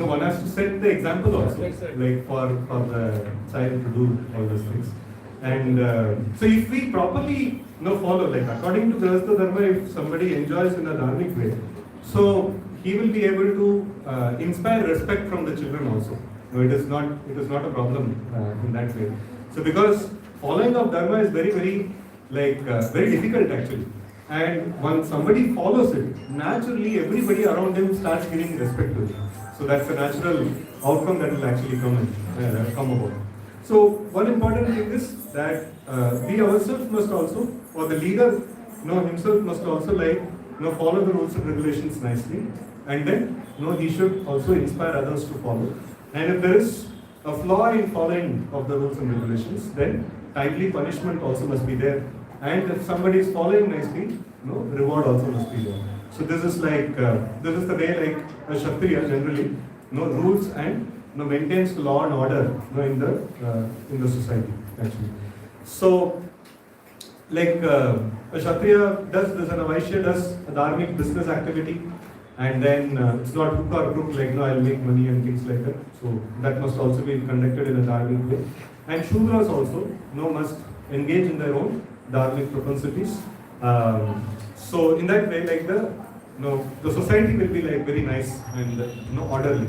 one has to set the example also, That's right. like for the child to do all those things. And so if we properly follow, like according to Grihastha Dharma, if somebody enjoys in a dharmic way, so he will be able to inspire respect from the children also. It is not a problem in that way. So because following of dharma is very very difficult actually. And when somebody follows it, naturally everybody around him starts giving respect to it. So that's a natural outcome that will actually come about. So one important thing is that we ourselves must also, or the leader himself must also follow the rules and regulations nicely, and then he should also inspire others to follow. And if there is a flaw in following of the rules and regulations, then timely punishment also must be there. And if somebody is following nicely, reward also must be there. So this is like this is the way like a Kshatriya generally rules and maintains law and order in the society actually. So like a Kshatriya does this and a Vaishya does a dharmic business activity, and then it's not hook or crook like I'll make money and things like that. So that must also be conducted in a dharmic way. And Shudras also must engage in their own dharmic propensities. So in that way, like the society will be like very nice and orderly.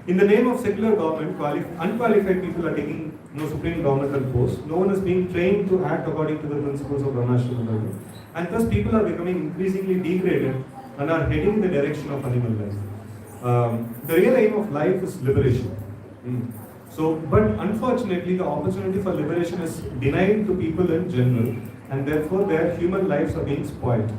In the name of secular government, unqualified people are taking supreme governmental posts. No one is being trained to act according to the principles of Varnashram Dharma, and thus people are becoming increasingly degraded and are heading in the direction of animal life. The real aim of life is liberation. So, but unfortunately, the opportunity for liberation is denied to people in general, and therefore their human lives are being spoiled.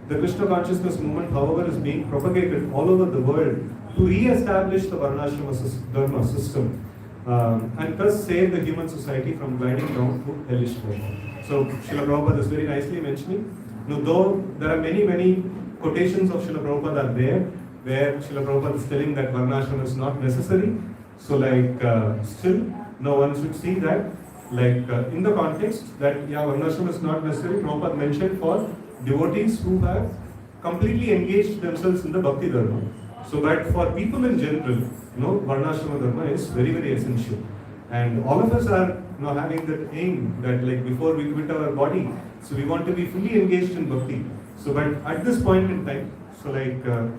The Krishna consciousness movement, however, is being propagated all over the world to re-establish the Varnashrama Dharma system and thus save the human society from gliding down to hellish life. So, Srila Prabhupada is very nicely mentioning, though there are many quotations of Srila Prabhupada are there, where Srila Prabhupada is telling that Varnashrama is not necessary. So still, one should see that in the context that Varnashrama is not necessary. Prabhupada mentioned for devotees who have completely engaged themselves in the Bhakti Dharma. So but for people in general, Varnashrama Dharma is very essential. And all of us are having that aim that before we quit our body, so we want to be fully engaged in Bhakti. So but at this point in time, so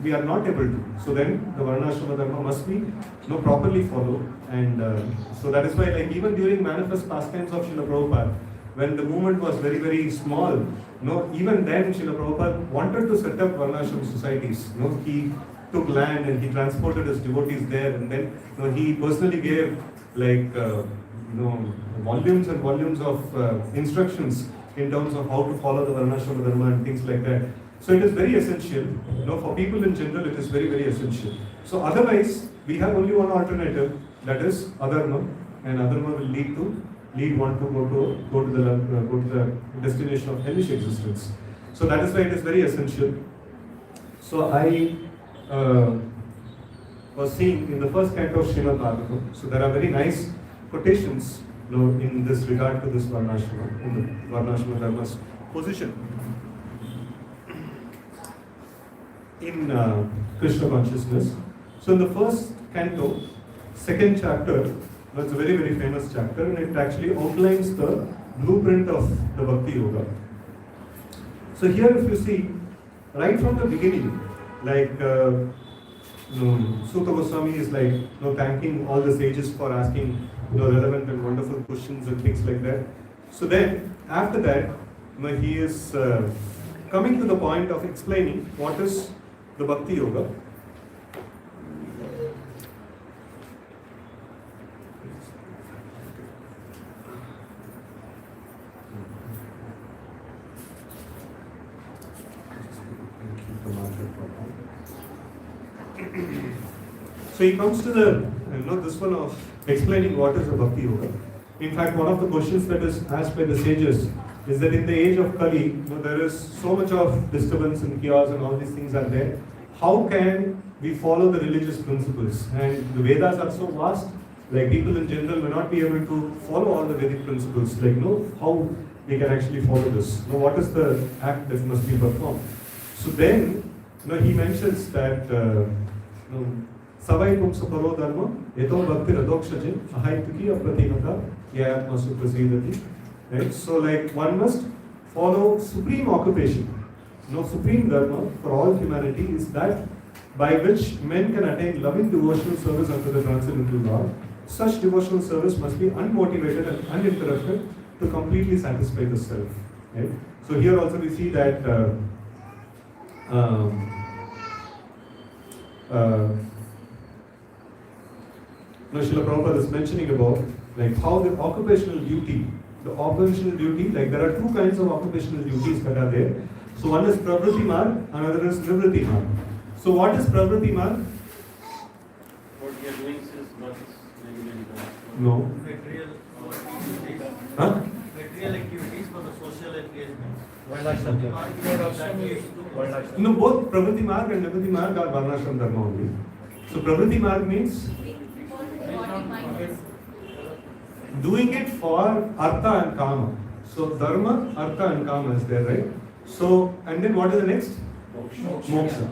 we are not able to. So then the Varnashrama Dharma must be properly followed. And so that is why even during manifest pastimes of Srila Prabhupada, when the movement was very small, even then Srila Prabhupada wanted to set up Varnashram societies. He took land and he transported his devotees there, and then he personally gave volumes and volumes of instructions in terms of how to follow the Varnashram Dharma and things like that. So it is very essential. For people in general, it is very, very essential. So otherwise, we have only one alternative, that is adharma, and adharma will lead one to go to the destination of hellish existence. So that is why it is very essential. So I was seeing in the first canto of Srimad Bhagavatam. So there are very nice quotations in this regard to this Varnashrama, in the Varnashrama Dharma's position in Krishna consciousness. So in the first canto, second chapter, it's a very, very famous chapter, and it actually outlines the blueprint of the Bhakti Yoga. So here if you see, right from the beginning, Sutta Goswami is thanking all the sages for asking relevant and wonderful questions and things like that. So then, after that, he is coming to the point of explaining what is the Bhakti Yoga. So he comes to this one of explaining what is a Bhakti Yoga. In fact, one of the questions that is asked by the sages is that in the age of Kali, there is so much of disturbance and chaos and all these things are there. How can we follow the religious principles? And the Vedas are so vast, people in general may not be able to follow all the Vedic principles. How they can actually follow this? What is the act that must be performed? So then, he mentions that Savai Pumsa Paro Dharma, Eto Bhakti Radokshaje, Ahaituki Apratimata, Yayatma Suprasidati. Right? So one must follow supreme occupation. Supreme Dharma for all humanity is that by which men can attain loving devotional service unto the transcendental Lord. Such devotional service must be unmotivated and uninterrupted to completely satisfy the self. Right? So here also we see that Srila Prabhupada is mentioning about how the occupational duty, there are two kinds of occupational duties that are there. So one is Pravritti Marg, another is Nivritti Marg. So what is Pravritti Marg? What we are doing is not regularly done. No. Material activities. Huh? Material activities for the social engagement. No, both Pravritti Marg and Nivritti Marg are Varnashram Dharma only. So Pravritti Marg means doing it for Artha and Kama. So Dharma, Artha and Kama is there, right? So, and then what is the next? Moksha.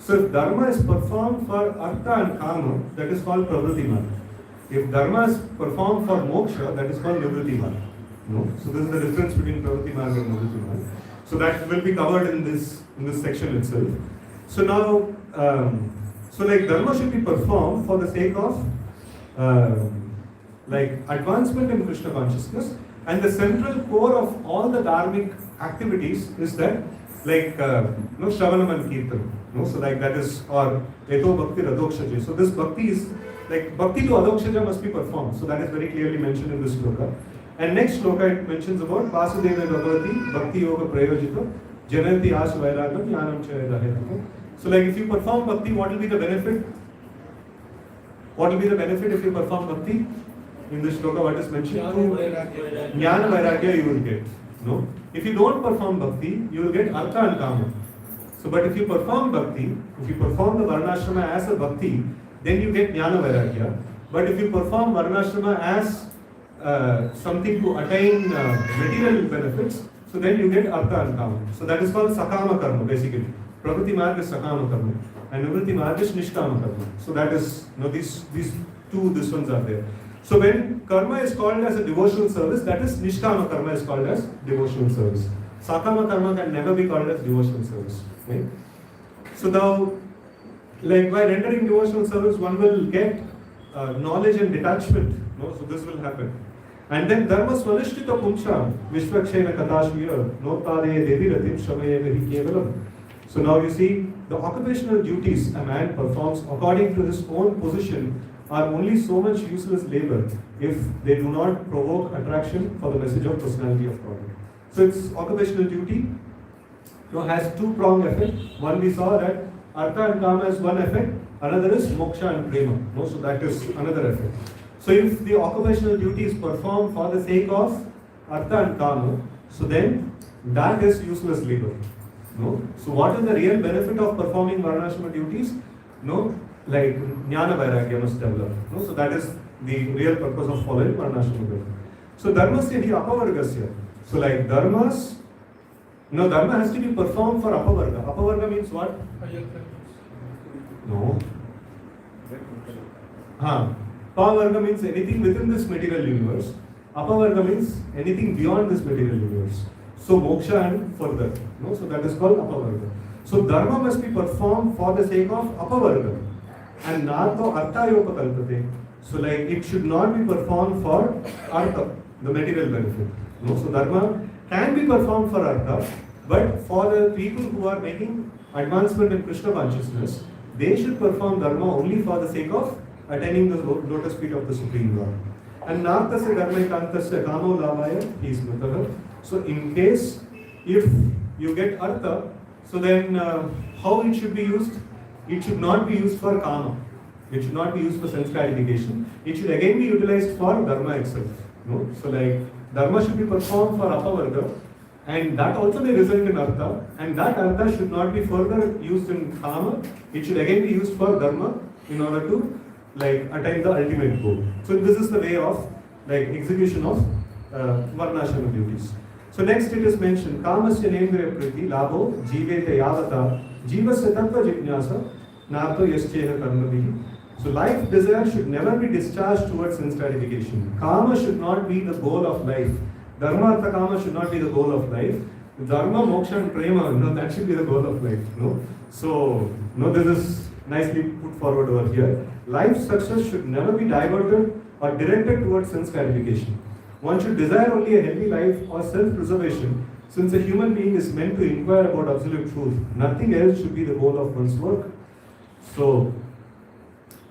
So if Dharma is performed for Artha and Kama, that is called Pravritti Marg. If Dharma is performed for Moksha, that is called Nivritti Marg. So this is the difference between Pravritti Marg and Nivritti Marg. So that will be covered in this section itself. So now, Dharma should be performed for the sake of advancement in Krishna consciousness, and the central core of all the dharmic activities is that Shravanam and Kirtan. So that is, or Eto Bhakti Radokshaja. So this bhakti is bhakti to Adokshaja must be performed. So that is very clearly mentioned in this shloka. And next shloka it mentions about Vasudeva Bhagavati Bhakti Yoga Prayojita Janati As Vairagam Jnanam Chayadaheta. So if you perform bhakti, what will be the benefit? What will be the benefit if you perform bhakti? In this shloka, what is mentioned? Jnana Vairagya you will get. No? If you don't perform bhakti, you will get Artha and Kama. So, but if you perform bhakti, if you perform the Varnashrama as a bhakti, then you get Jnana Vairagya. But if you perform Varnashrama as something to attain material benefits, so then you get Artha and Kama. So that is called Sakama Karma basically. Pravritti Marg is Sakama Karma and Nivritti Marg is Nishkama Karma. So that is, these two, this ones are there. So when karma is called as a devotional service, that is Nishkama Karma is called as devotional service. Sakama Karma can never be called as devotional service. Right? So now, by rendering devotional service, one will get knowledge and detachment. So this will happen. And then dharma swanishthita puncham vishvakshena katashviya notpadaye deviratim shamayeva hi kevalam. So now you see, the occupational duties a man performs according to his own position are only so much useless labor if they do not provoke attraction for the message of personality of God. So its occupational duty has two-pronged effect. One we saw that artha and kama is one effect, another is moksha and prema. So that is another effect. So if the occupational duty is performed for the sake of artha and kama, so then that is useless labor. So what is the real benefit of performing varnashrama duties? Like jnana vairagya must develop. So that is the real purpose of following varnashrama duty. So dharmasya hi apavargasya. So like dharma has to be performed for apavarga. Apavarga means what? No. Pavarga means anything within this material universe. Apavarga means anything beyond this material universe. So moksha and further. So that is called apavarga. So dharma must be performed for the sake of apavarga. And nartho arthayopakalpate. So like it should not be performed for artha, the material benefit. So dharma can be performed for artha, but for the people who are making advancement in Krishna consciousness, they should perform dharma only for the sake of attaining the lotus feet of the Supreme Lord. And nartasya dharmaikantasya kamo lavaya is mataha. So in case if you get artha, so then how it should be used? It should not be used for kama. It should not be used for sense gratification. It should again be utilized for dharma itself. So like dharma should be performed for apavarga, and that also may result in artha, and that artha should not be further used in kama. It should again be used for dharma in order to like attain the ultimate goal. So this is the way of like execution of varnashrama duties. So next it is mentioned kamasya nendriya priti labho jivete yavata jivasya tattva jijnasa nartho yascheha karmavihi. So life desire should never be discharged towards sense gratification. Kama should not be the goal of life. Dharma artha kama should not be the goal of life. Dharma, moksha and prema, that should be the goal of life. So this is nicely put forward over here. Life's success should never be diverted or directed towards sense gratification. One should desire only a healthy life or self-preservation, since a human being is meant to inquire about absolute truth. Nothing else should be the goal of one's work. So,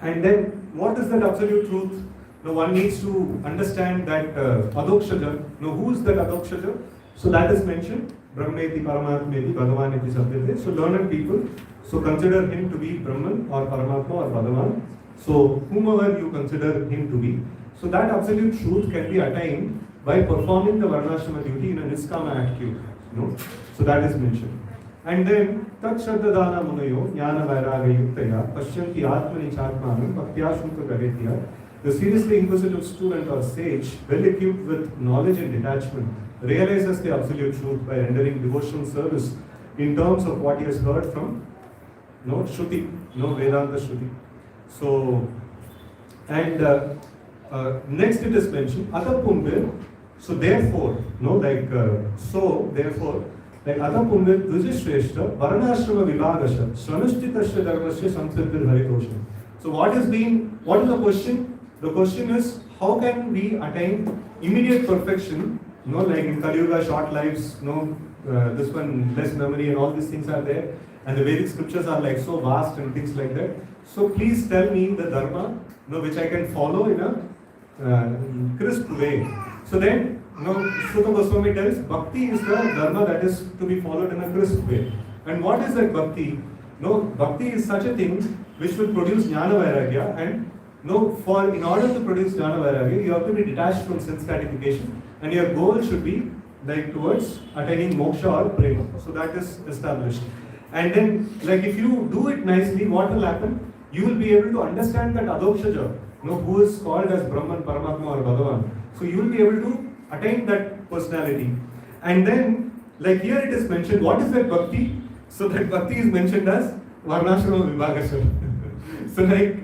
and then what is that absolute truth? Now one needs to understand that adokshaja. Now who is that adokshaja? So that is mentioned. Brahmeti, Paramatmeti, Bhagavaneti Sabhyate. So learned people. So consider him to be Brahman or Paramatma or Bhagavan. So whomever you consider him to be. So that absolute truth can be attained by performing the varnashrama duty in a niskama attitude. So that is mentioned. And then tat shraddadana munayo jnana vairaga yuktaya pashyanti atmani chatmanam bhaktya shruta garetya. The seriously inquisitive student or sage, well equipped with knowledge and detachment, realizes the absolute truth by rendering devotional service in terms of what he has heard from Shruti, Vedanta Shruti. So, and next it is mentioned, Atapumbir. So therefore, like Atapumbir Dvijishreshta, Varnashrama Vibhagasha, Swanishtitasya Dharmasya Samsiddhir Haritosha. So what is the question? The question is, how can we attain immediate perfection? Like in Kali Yuga, short lives, this one, less memory and all these things are there. And the Vedic scriptures are like so vast and things like that. So please tell me the dharma, which I can follow in a crisp way. So then, Sutta Goswami tells, bhakti is the dharma that is to be followed in a crisp way. And what is that bhakti? Bhakti is such a thing which will produce jnana vairagya, and in order to produce jnana vairagya, you have to be detached from sense gratification, and your goal should be like towards attaining moksha or prema. So that is established. And then, like if you do it nicely, what will happen? You will be able to understand that adokshaja, who is called as Brahman, Paramatma or Bhagavan. So you will be able to attain that personality. And then, like here it is mentioned, what is that bhakti? So that bhakti is mentioned as Varnashrama Vibhagasha. So like,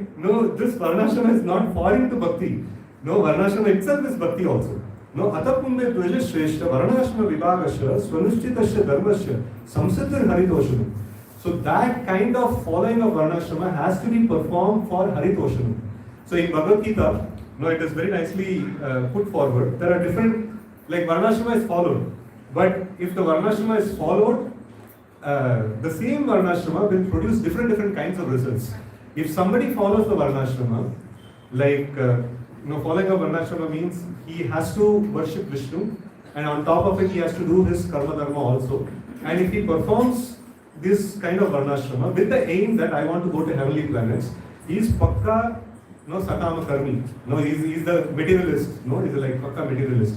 this Varnashrama is not foreign to bhakti. Varnashrama itself is bhakti also. Atapumbir Dvijishreshta, Varnashrama Vibhagasha, Swanishtitasya Dharmasya, Samsiddhir Haritoshanam. So that kind of following of Varnashrama has to be performed for Haritoshanam. So in Bhagavad Gita, No, it is very nicely put forward. There are different, like Varnashrama is followed, but if the Varnashrama is followed, the same Varnashrama will produce different kinds of results. If somebody follows the Varnashrama, like following a Varnashrama means he has to worship Vishnu, and on top of it he has to do his karma dharma also. And if he performs this kind of Varnashrama with the aim that I want to go to heavenly planets, he is pakka sakama karmi. He's the materialist. He's like pakka materialist.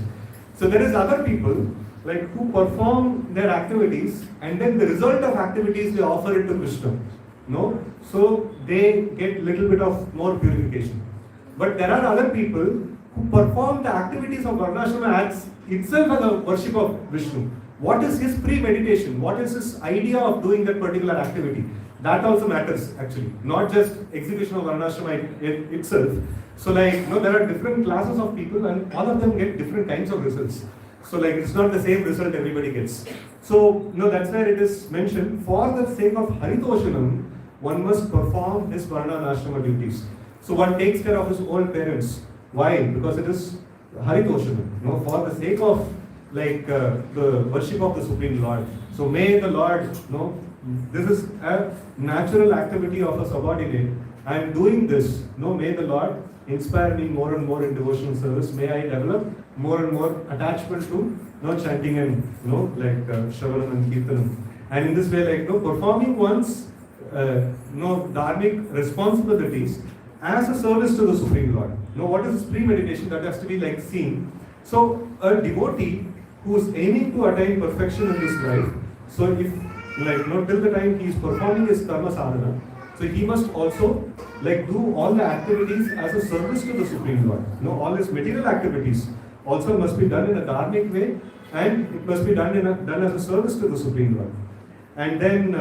So there is other people like who perform their activities, and then the result of activities they offer it to Krishna. So they get little bit of more purification. But there are other people who perform the activities of Varnashrama as itself as a worship of Vishnu. What is his pre-meditation? What is his idea of doing that particular activity? That also matters actually, not just execution of Varnashrama itself. So like, there are different classes of people and all of them get different kinds of results. So like, it's not the same result everybody gets. So, that's where it is mentioned, for the sake of Haritoshanam, one must perform his Varna and Ashrama duties. So one takes care of his own parents. Why? Because it is Haritoshanam, for the sake of like the worship of the Supreme Lord. So may the Lord, this is a natural activity of a subordinate. I am doing this. May the Lord inspire me more and more in devotional service. May I develop more and more attachment to chanting and like Shravanam and Kirtanam. And in this way, like performing one's dharmic responsibilities as a service to the Supreme Lord. What is this pre-meditation that has to be like seen? So a devotee who is aiming to attain perfection in this life, so if like till the time he is performing his karma sadhana, so he must also like do all the activities as a service to the Supreme Lord. All his material activities also must be done in a dharmic way, and it must be done as a service to the Supreme Lord. And then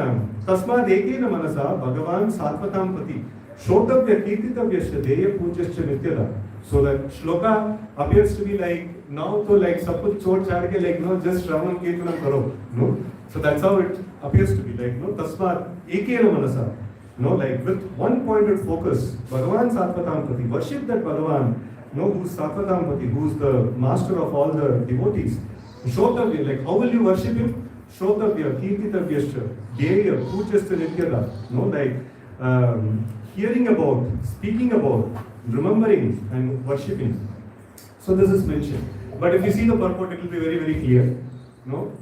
tasmad ekena manasa bhagavan satvatam pati shotavya kirtitavya deya pujascha nityada. So that shloka appears to be like now to like sab kuch chod chhad ke like just Shravanam Kirtanam karo. So that's how it appears to be like tasmad ekena manasa. Like with one pointed focus, Bhagavan Satvatam Pati, worship that Bhagavan, who's Satvatam Pati, who's the master of all the devotees. Shotavya, like how will you worship him? Shotavya, Kirtitavyascha, Deya, Pujascha Nityada. Like hearing about, speaking about, remembering and worshipping. So this is mentioned. But if you see the purport, it will be very clear.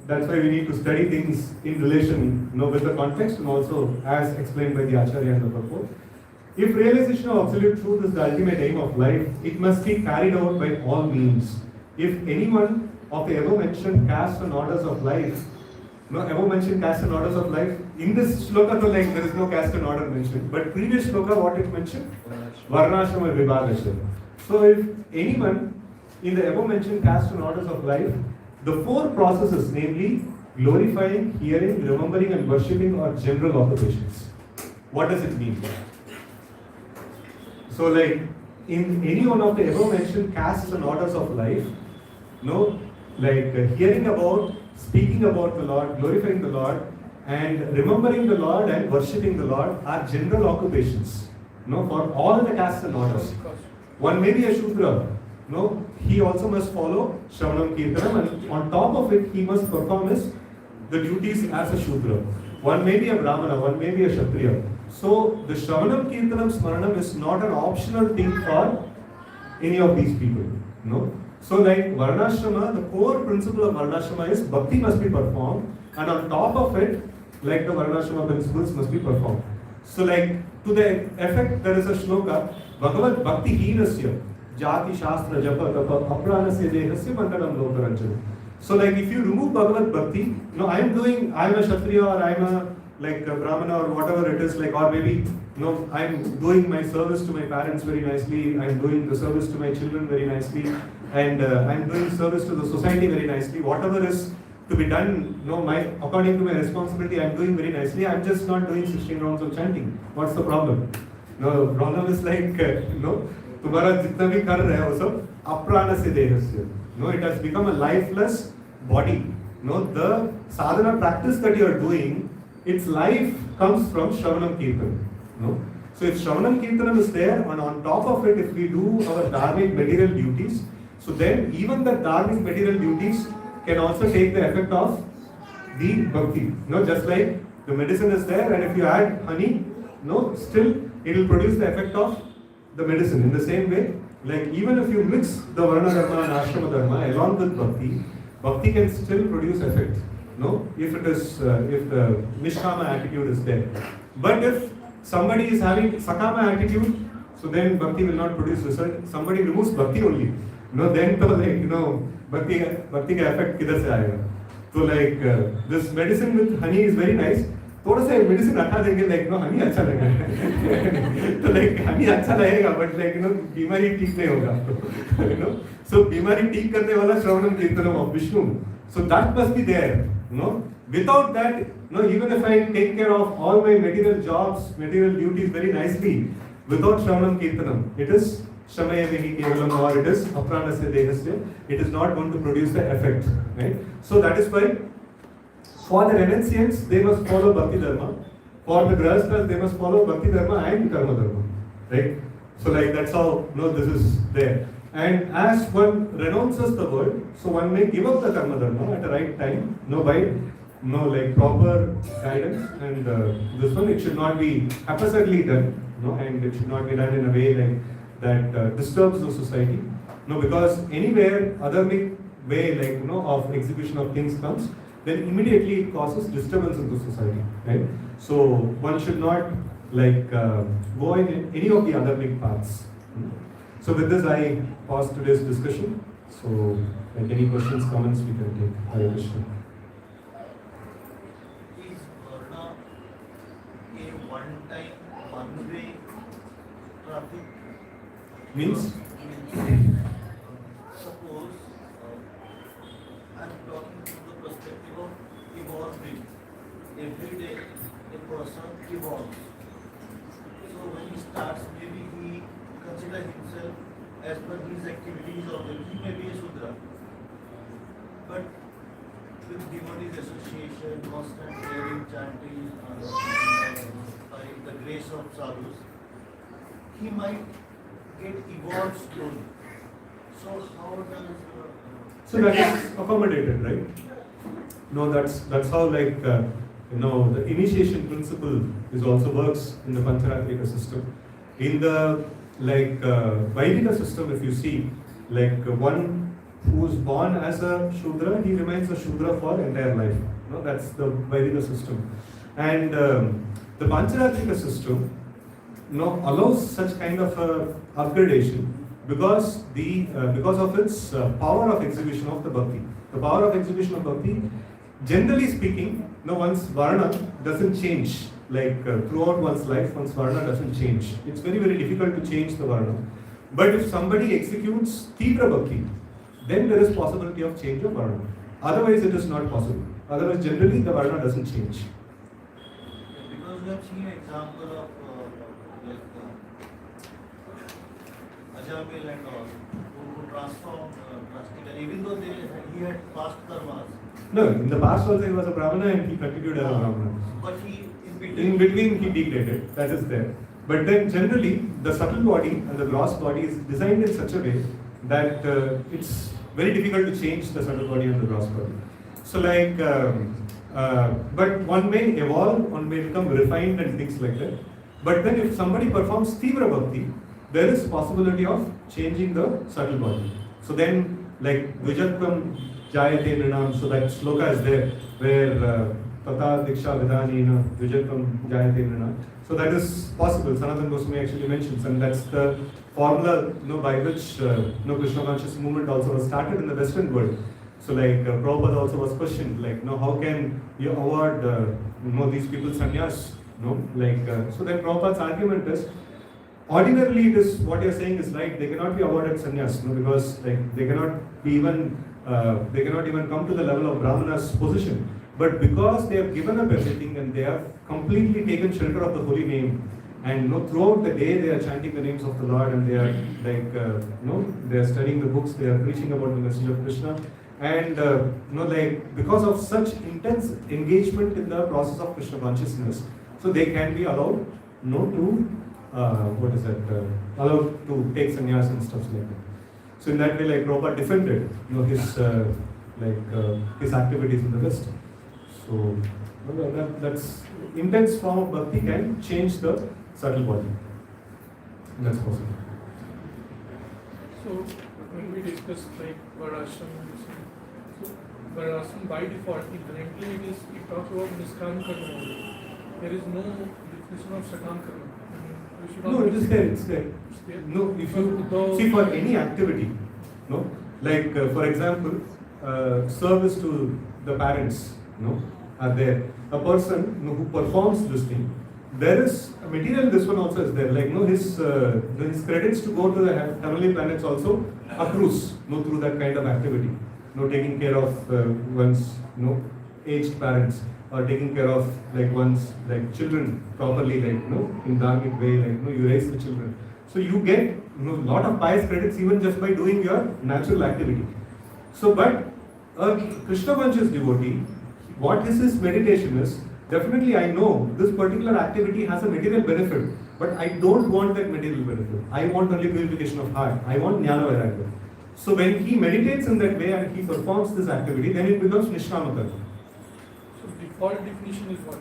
That's why we need to study things in relation with the context and also as explained by the Acharya and the purport. If realization of absolute truth is the ultimate aim of life, it must be carried out by all means. If anyone of the above mentioned castes and orders of life, above mentioned castes and orders of life, in this shloka though like there is no caste and order mentioned, but previous shloka what it mentioned? Varnashrama and Vibhagashrama. So if anyone in the above mentioned castes and orders of life, the four processes, namely glorifying, hearing, remembering and worshipping, are general occupations. What does it mean? So like in any one of the above mentioned castes and orders of life, like hearing about, speaking about the Lord, glorifying the Lord and remembering the Lord and worshipping the Lord are general occupations for all the castes and orders. One may be a Shudra. He also must follow Shravanam Kirtanam, and on top of it, he must perform the duties as a Shudra. One may be a Brahmana, one may be a Kshatriya. So the Shravanam Kirtanam Smaranam is not an optional thing for any of these people. So like Varnashrama, the core principle of Varnashrama is Bhakti must be performed, and on top of it, like the Varnashrama principles must be performed. So like to the effect, there is a shloka, Bhagavad Bhakti Heenasya. Jati Shastra Japa Tapa Apranasya Dehasya Mandalam Lokaranjana. So like if you remove Bhagavad Bhakti, I am a Kshatriya or I am a like a Brahmana or whatever it is, like, or maybe I am doing my service to my parents very nicely, I am doing the service to my children very nicely, and I am doing service to the society very nicely. Whatever is to be done, according to my responsibility, I am doing very nicely. I am just not doing 16 rounds of chanting. What's the problem? The problem is like, तुम्हारा जितना भी कर रहे हैं वो सब अप्राण से देहस्य. It has become a lifeless body. The sadhana practice that you are doing, its life comes from Shravanam Kirtan. So if Shravanam Kirtanam is there, and on top of it, if we do our dharmic material duties, so then even the dharmic material duties can also take the effect of the bhakti. Just like the medicine is there, and if you add honey, still it will produce the effect of the medicine. In the same way, like even if you mix the varna dharma and ashrama dharma along with bhakti, bhakti can still produce effect. If it is if the nishkama attitude is there. But if somebody is having sakama attitude, so then bhakti will not produce result. Somebody removes bhakti only. Then to bhakti ka effect kidhar se aayega. So this medicine with honey is very nice. थोड़ा सा medicine हटा देंगे हनी अच्छा लगेगा तो हनी अच्छा लगेगा but बीमारी ठीक नहीं होगा सो बीमारी ठीक करने वाला श्रवणम कीर्तनम of Vishnu so that must be there without that even if I take care of all my material jobs material duties very nicely without shravanam kirtanam it is shamaya vehi kevalam or it is apranasya dehasya it is not going to produce the effect, right? So that is why for the renunciants, they must follow Bhakti Dharma. For the Grahasthas, they must follow Bhakti Dharma and Karma Dharma. Right? So that's how this is there. And as one renounces the world, so one may give up the Karma Dharma at the right time, by proper guidance. And this one, it should not be haphazardly done, and it should not be done in a way that disturbs the society. Because anywhere other way of execution of things comes, then immediately it causes disturbance in the society, right? So one should not go in any of the other big paths. So with this, I pause today's discussion. So any questions, comments we can take. Hare Krishna. Is Varna a one-time, one-way traffic? Means? Suppose I'm talking from the perspective of evolving. Every day a person evolves. So when he starts, maybe he considers himself as per his activities or he may be a Shudra. But with devotees association, constant hearing, chanting, by the grace of sadhus, he might get evolved slowly. So how does So that is accommodated, right? That's how the initiation principle is also works in the Pancharatrika system. In the Vaidika system, if you see, one who is born as a Shudra, he remains a Shudra for entire life. That's the Vaidika system. And the Pancharatrika system allows such kind of upgradation because of its power of execution of the bhakti. The power of execution of bhakti, generally speaking, one's varna doesn't change. Throughout one's life, one's varna doesn't change. It's very, very difficult to change the varna. But if somebody executes Tivra Bhakti, then there is possibility of change of varna. Otherwise, it is not possible. Otherwise, generally, the varna doesn't change. Because we have seen an example of Ajamil and all, who transformed drastically, even though he had past karmas. No, in the past also he was a Brahmana and he continued as a Brahmana. But in between he degraded, that is there. But then generally the subtle body and the gross body is designed in such a way that it's very difficult to change the subtle body and the gross body. So but one may evolve, one may become refined and things like that. But then if somebody performs Tivra Bhakti, there is possibility of changing the subtle body. So then Vijatvam Jayate Nrinam, so that sloka is there where Tata Diksha Vidhanina Vijatvam Jayate Nrinam. So that is possible. Sanatana Goswami actually mentions, and that's the formula by which Krishna conscious movement also was started in the Western world. So Prabhupada also was questioned, how can you award these people sannyas? So then Prabhupada's argument is, ordinarily it is what you're saying is right, they cannot be awarded sannyas, because they cannot even come to the level of Brahmana's position. But because they have given up everything and they have completely taken shelter of the holy name, and throughout the day they are chanting the names of the Lord, and they are they are studying the books, they are preaching about the message of Krishna, and because of such intense engagement in the process of Krishna consciousness, so they can be allowed to allowed to take sannyas and stuff like that. So in that way, like Prabhupada defended, his activities in the West. So that's intense form of bhakti can change the subtle body. And that's possible. So when we discuss like Varashram, so Varashram by default, inherently it talks about Niskam Karma only. There is no definition of Sakam Karma. We should not. No, it is there. It's there. It's there. No, if you see for any activity, no, like for example, service to the parents, are there. A person who performs this thing, there is a material. This one also is there. Like his credits to go to the heavenly planets also accrues, through that kind of activity. Taking care of one's aged parents, or taking care of one's children properly, in dharmic way, you raise the children. So you get lot of pious credits even just by doing your natural activity. So, but a Krishna conscious devotee, what is his meditation is, definitely I know this particular activity has a material benefit, but I don't want that material benefit. I want only purification of heart. I want jnana vairagya. So when he meditates in that way and he performs this activity, then it becomes Nishkama Karma. So default definition is what?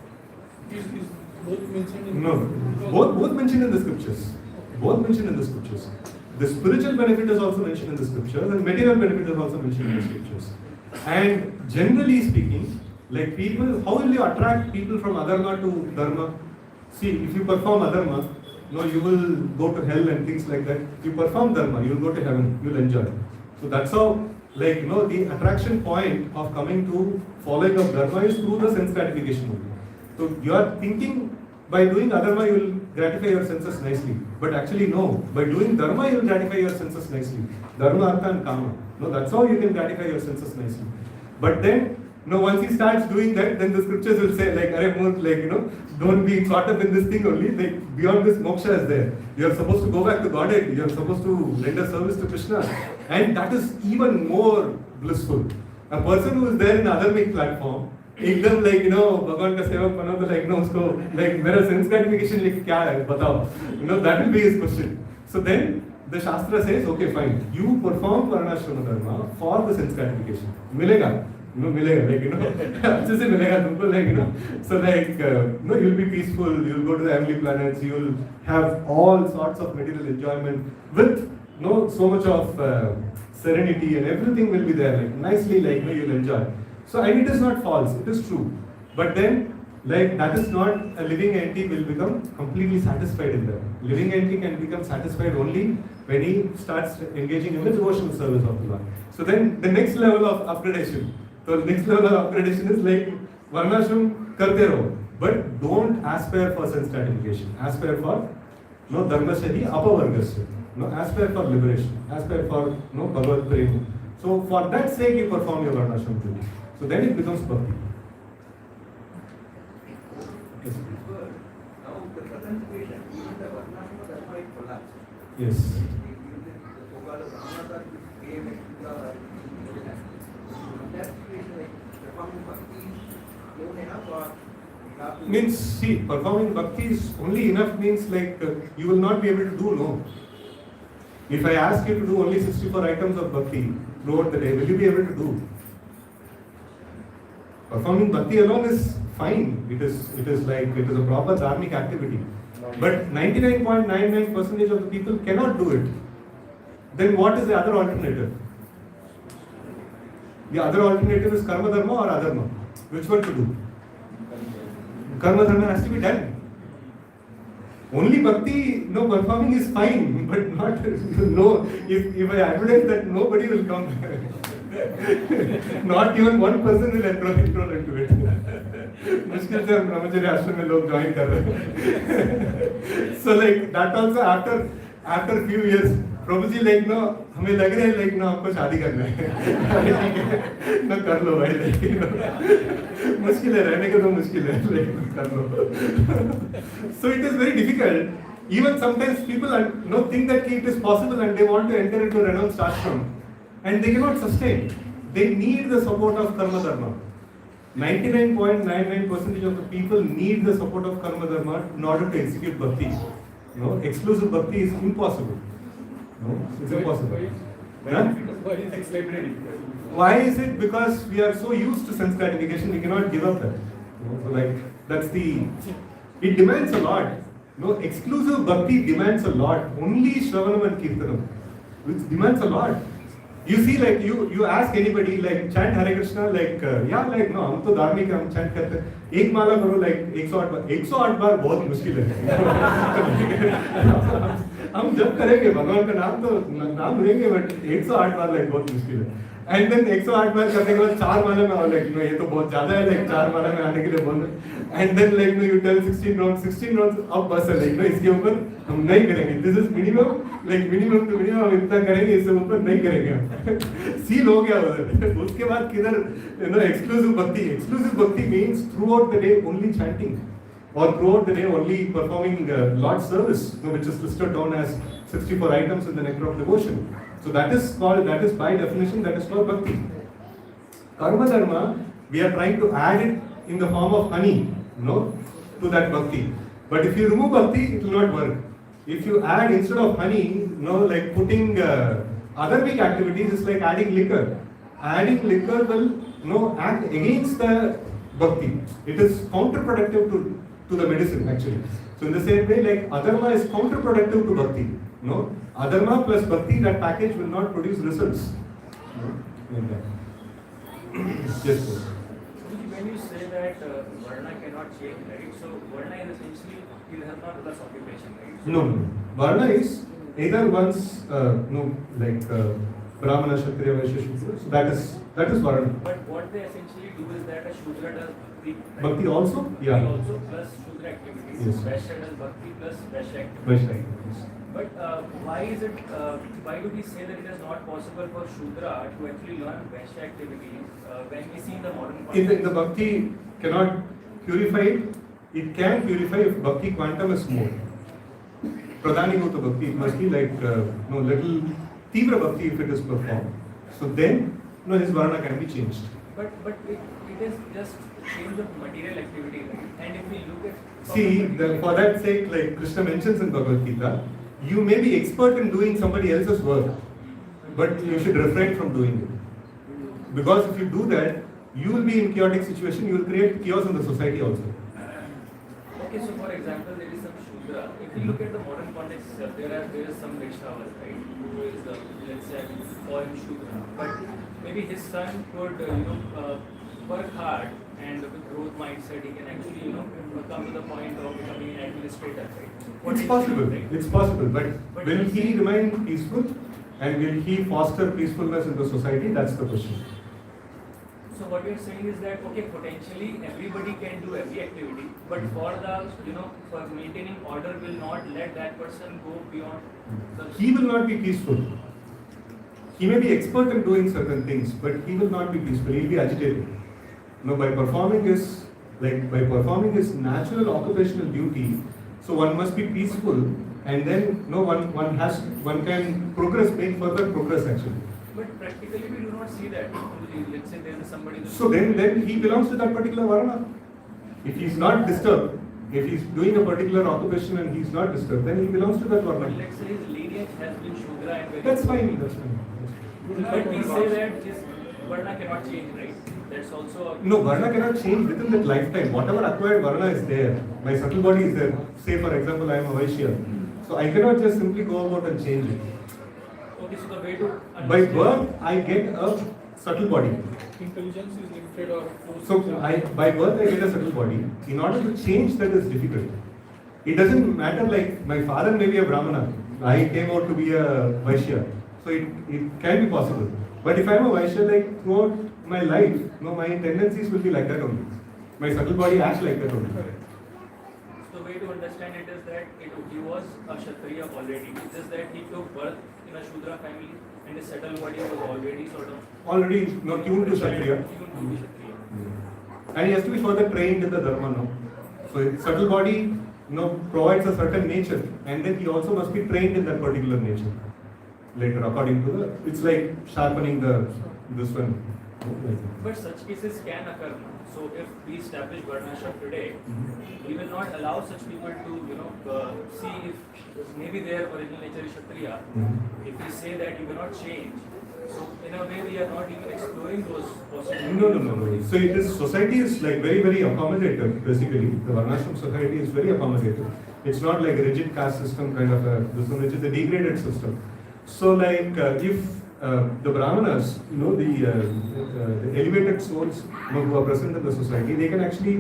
Is both mentioned in No, both mentioned in the scriptures. Both mentioned in the scriptures. The spiritual benefit is also mentioned in the scriptures, and material benefit is also mentioned in the scriptures. And generally speaking, people, how will you attract people from adharma to dharma? See, if you perform adharma, you will go to hell and things like that. You perform dharma, you will go to heaven, you will enjoy. So that's how, the attraction point of coming to following of dharma is through the sense gratification only. So you are thinking by doing adharma you will gratify your senses nicely. But actually no, by doing dharma you will gratify your senses nicely. Dharma, artha and kama. That's how you can gratify your senses nicely. But then, once he starts doing that, then the scriptures will say, don't be caught up in this thing only. Beyond this, moksha is there. You are supposed to go back to Godhead. You are supposed to render service to Krishna. And that is even more blissful. A person who is there in adharmic platform, एकदम भगवान का सेवक बनो तो उसको मेरा sense gratification क्या है बताओ, that will be his question. So then the Shastra says, okay fine, you perform varnashrama dharma for the sense gratification. मिलेगा, मिलेगा, अच्छे से मिलेगा तुमको, so you'll be peaceful, you'll go to the heavenly planets, you'll have all sorts of material enjoyment with so much of serenity, and everything will be there, nicely, you'll enjoy. So, and it is not false, it is true. But then, that is not, a living entity will become completely satisfied in that. Living entity can become satisfied only when he starts engaging in the devotional service of the Lord. So then, the next level of upgradation. So, the next level of upgradation is varnashram karte raho. But don't aspire for sense gratification. Aspire for dharmasya apavargasya. Aspire for liberation. Aspire for bhagavad prema. So, for that sake, you perform your varnashram duty. So then it becomes bhakti. Yes. Now the present situation, even the varnashram dharma is collapsed. Yes. The so-called brahmanas came into that situation, performing bhakti is enough, or means, see, performing bhakti is only enough means you will not be able to do no. If I ask you to do only 64 items of bhakti throughout the day, will you be able to do? Performing bhakti alone is fine. It is a proper dharmic activity. But 99.99% of the people cannot do it. Then what is the other alternative? The other alternative is karma dharma or adharma. Which one to do? Karma dharma has to be done. Only bhakti, performing is fine, but not, if I advertise that, nobody will come. Not even one person will enroll into it. मुश्किल से हम ब्रह्मचर्य आश्रम में लोग join कर रहे हैं. So that also after few years, Prabhu ji हमें लग रहा है हमको शादी करना है. कर लो भाई, मुश्किल है रहने का तो मुश्किल है, कर लो. So it is very difficult. Even sometimes people think that it is possible and they want to enter into renounced ashram. And they cannot sustain. They need the support of karma dharma. 99.99% of the people need the support of karma dharma in order to execute bhakti. No, exclusive bhakti is impossible. No, it's impossible. Huh? Why is it Extremely difficult. Why is it? Because we are so used to sense gratification, we cannot give up that. So like that's the. It demands a lot. No, exclusive bhakti demands a lot. Only Shravanam and Kirtanam, which demands a lot. You see, like you ask anybody, like chant Hare Krishna, like yeah, like no, हम तो धार्मिक हैं, हम chant करते हैं. एक माला करो, like 108 बार बहुत मुश्किल है. हम जब करेंगे भगवान का नाम तो नाम लेंगे, बट 108 बार like बहुत मुश्किल है. एंड देन 108 बार करने के बाद 4 माला में आओ, लाइक नो ये तो बहुत ज्यादा है, लाइक 4 माला में आने के लिए बोल. And then like no you tell 16 rounds अब बस है, लाइक नो इसके ऊपर हम नहीं करेंगे. This is minimum, like minimum to minimum हम इतना करेंगे, इससे ऊपर नहीं करेंगे हम. सील हो गया उधर. उसके बाद किधर यू नो एक्सक्लूसिव भक्ति means through out the day only chanting, or throughout the day only performing Lord's service, which is listed down as 64 items in the nectar of devotion. So that is by definition, that is called bhakti. Karma dharma, we are trying to add it in the form of honey, to that bhakti. But if you remove bhakti, it will not work. If you add instead of honey, like putting other weak activities, is like adding liquor. Adding liquor will act against the bhakti. It is counterproductive to the medicine actually. So in the same way, like adharma is counterproductive to bhakti. Adharma plus bhakti, that package will not produce results. Like that. Yes, sir. When you say that Varna cannot change, right? So Varna is essentially Dharma plus occupation, right? No. Varna is either one's Brahmana, Kshatriya, Vaishya, Shudra. So that is Varna. But what they essentially do is that a Shudra does the Bhakti also? Yeah. Bhakti also plus Shudra activities. Yes. Vaishya does Bhakti plus Vaishya activities. Vaishya activities. But why do we say that it is not possible for Shudra to actually learn Vaishya activities when we see in the modern context? If the Bhakti cannot purify it, it can purify if Bhakti quantum is more. Pradhani Gota Bhakti, it must be like little Tivra Bhakti if it is performed. So then his Varna can be changed. But it is just change of material activity, right? And if we look at For that sake, like Krishna mentions in Bhagavad Gita, you may be expert in doing somebody else's work, but you should refrain from doing it. Because if you do that, you will be in chaotic situation, you will create chaos in the society also. Okay, so for example, there is some Shudra. If you look at the modern context itself, there is some Vaishnavas, right, who is the, let's say, foreign Shudra. But maybe his son could, work hard, and with growth mindset, he can actually, come to the point of becoming an administrator, right? It's possible, but will he remain peaceful and will he foster peacefulness in the society? That's the question. So what you're saying is that, okay, potentially everybody can do every activity, but for the, for maintaining order will not let that person go beyond the... He will not be peaceful. He may be expert in doing certain things, but he will not be peaceful. He will be agitated. By performing his natural occupational duty, so one must be peaceful, and then one can make further progress actually. But practically we do not see that. Let's say there is somebody... So then he belongs to that particular Varna. If he is not disturbed, if he is doing a particular occupation and he is not disturbed, then he belongs to that Varna. But let's say his lineage has been Shudra and... That's fine. But we say that his Varna cannot change, right? That's also... No, Varna cannot change within that lifetime. Whatever acquired Varna is there. My subtle body is there. Say for example, I am a Vaishya. So I cannot just simply go about and change it. Okay, so the way to... By birth, I get a subtle body. Intelligence is limited or... So by birth, I get a subtle body. In order to change that is difficult. It doesn't matter, like my father may be a Brahmana. I came out to be a Vaishya. So it can be possible. But if I am a Vaishya, like throughout my life, my tendencies will be like that only. My subtle body acts like that only. So the way to understand it is that he was a Kshatriya already. It's just that he took birth in a Shudra family and his subtle body was already tuned to Kshatriya. And he has to be further trained in the Dharma. So his subtle body provides a certain nature, and then he also must be trained in that particular nature. Later, according to it's like sharpening this one. But such cases can occur now. So if we establish Varnashram today, Mhm. we will not allow such people to, see if maybe their original nature is Kshatriya. Mhm. If we say that you cannot change, so in a way we are not even exploring those possibilities. No. So it is, society is like very, very accommodative, basically. The Varnashram society is very accommodative. It's not like a rigid caste system kind of a, this one, which is a degraded system. So like if the Brahmanas, the elevated souls who are present in the society, they can actually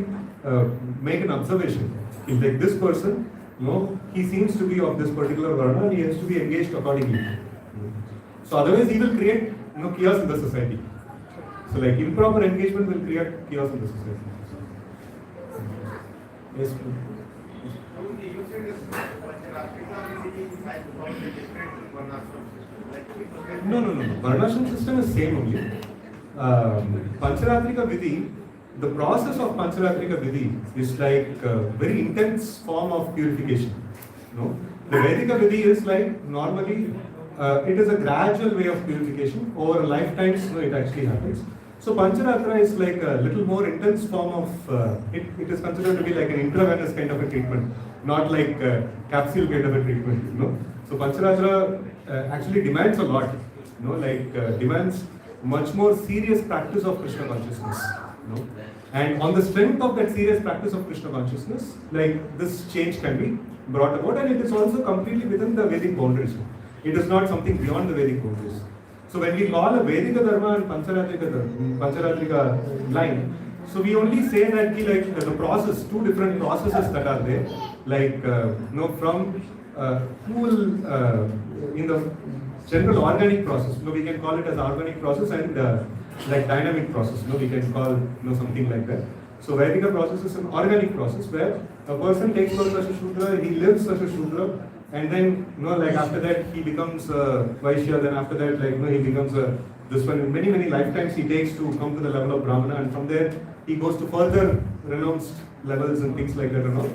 make an observation. If like this person, he seems to be of this particular Varna and he has to be engaged accordingly. So otherwise he will create chaos in the society. So like improper engagement will create chaos in the society. Yes, please. You said this Pancharatrika is like about the different Varnashram system. Like people can No. Varnashram system is same only. Pancharatrika Vidhi, the process of Pancharatrika Vidhi is like a very intense form of purification. No? The Vedika Vidhi is like normally, it is a gradual way of purification. Over lifetimes, it actually happens. So Pancharatra is like a little more intense form of, it is considered to be like an intravenous kind of a treatment, not like a capsule kind of a treatment. So Pancharatra actually demands a lot, demands much more serious practice of Krishna consciousness. And on the strength of that serious practice of Krishna consciousness, like this change can be brought about, and it is also completely within the Vedic boundaries. It is not something beyond the Vedic boundaries. So when we call a Vedika Dharma and Pancharatrika line, so we only say that the process, two different processes that are there, from who will in the general organic process, we can call it as organic process and like dynamic process, we can call something like that. So Vedika process is an organic process where a person takes birth as a Shudra, he lives as a Shudra, and then after that he becomes a Vaishya, then after that he becomes this one. Many lifetimes he takes to come to the level of Brahmana, and from there he goes to further renounced levels and things like that and all.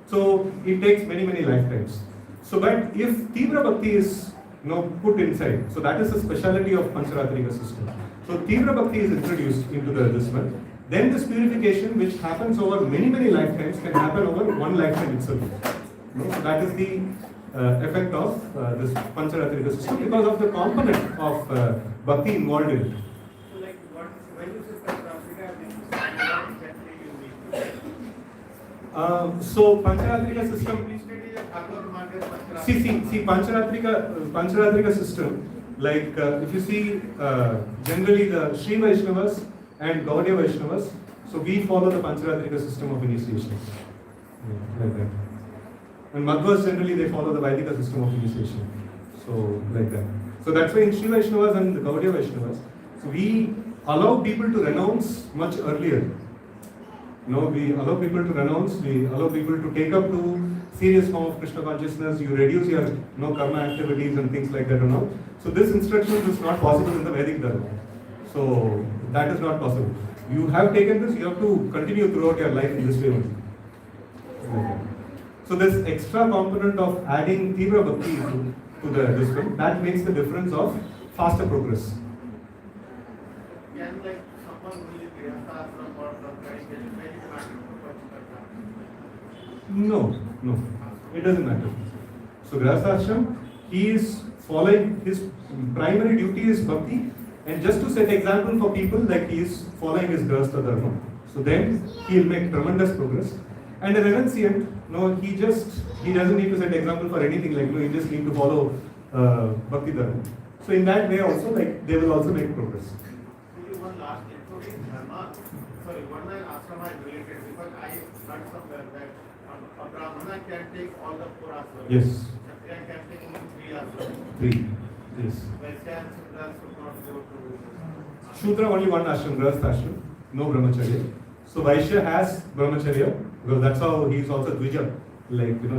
So it takes many lifetimes. So but if Tivra Bhakti is put inside, so that is the speciality of Pancharatrika system. So Tivra Bhakti is introduced into this one. Then this purification, which happens over many lifetimes, can happen over one lifetime itself. So that is the effect of this Pancharatrika system because of the component of Bhakti involved in it. So like when you say Pancharatrika, what exactly you mean? So Pancharatrika system. Please state is a Bhagavad Gita Pancharatrika. See Pancharatrika system. Like if you see generally the Sri Vaishnavas and Gaudiya Vaishnavas, so we follow the Pancharatrika system of initiation. Like that. And Madhvas generally they follow the Vaidika system of initiation. So like that. So that's why in Sri Vaishnavas and the Gaudiya Vaishnavas, so we allow people to renounce much earlier. We allow people to renounce, we allow people to take up to serious form of Krishna consciousness, you reduce your karma activities and things like that and all. So this instruction is not possible in the Vedic Dharma. So that is not possible. You have taken this, you have to continue throughout your life in this way only. So this extra component of adding Tivra Bhakti to this one, that makes the difference of faster progress. Can like someone who is Grihastha or from very No, it doesn't matter. So Grihastha, he is following, his primary duty is Bhakti, and just to set example for people, like he is following his Grihastha Dharma. So then he will make tremendous progress. And a renunciant, he doesn't need to set example for anything, he just need to follow Bhakti Dharma. So in that way also, they will also make progress. One last thing. So in Dharma, Varna and Ashrama is related because I heard somewhere that a Brahmana can take all the 4 ashramas. Yes. Kshatriya can take only 3 ashramas. 3. Yes. Vaishya and Shudra should not go to Shudra only one ashram, Grihastha ashram, no brahmacharya. So Vaishya has brahmacharya, because that's how he is also Dvija.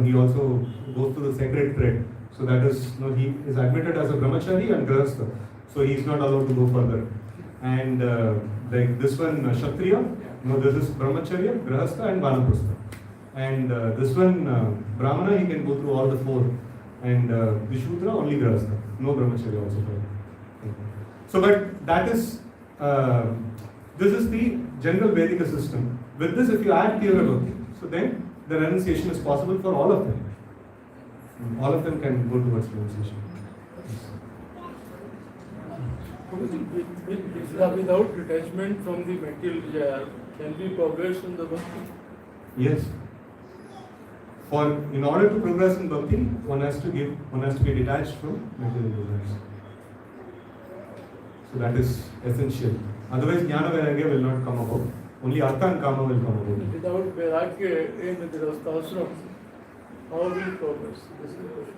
He also goes to the sacred thread. So that is, he is admitted as a brahmachari and Grihastha. So he is not allowed to go further. And this one, Kshatriya, this is brahmacharya, Grihastha and Vanaprastha. And this one, Brahmana, he can go through all the 4. And Vishudra, only Grihastha. No brahmacharya also. So, but that is this is the general Vedic system. With this, if you add Tirtha Bhakti, so then the renunciation is possible for all of them. All of them can go towards renunciation. Without detachment from the material desire, can we progress in the bhakti? Yes. In order to progress in bhakti, one has to be detached from material desires. So that is essential. Otherwise, jnana vairagya will not come about. Only artha and kama will come about. Without vairagya in the grihasthashram, how will we progress? This is the question.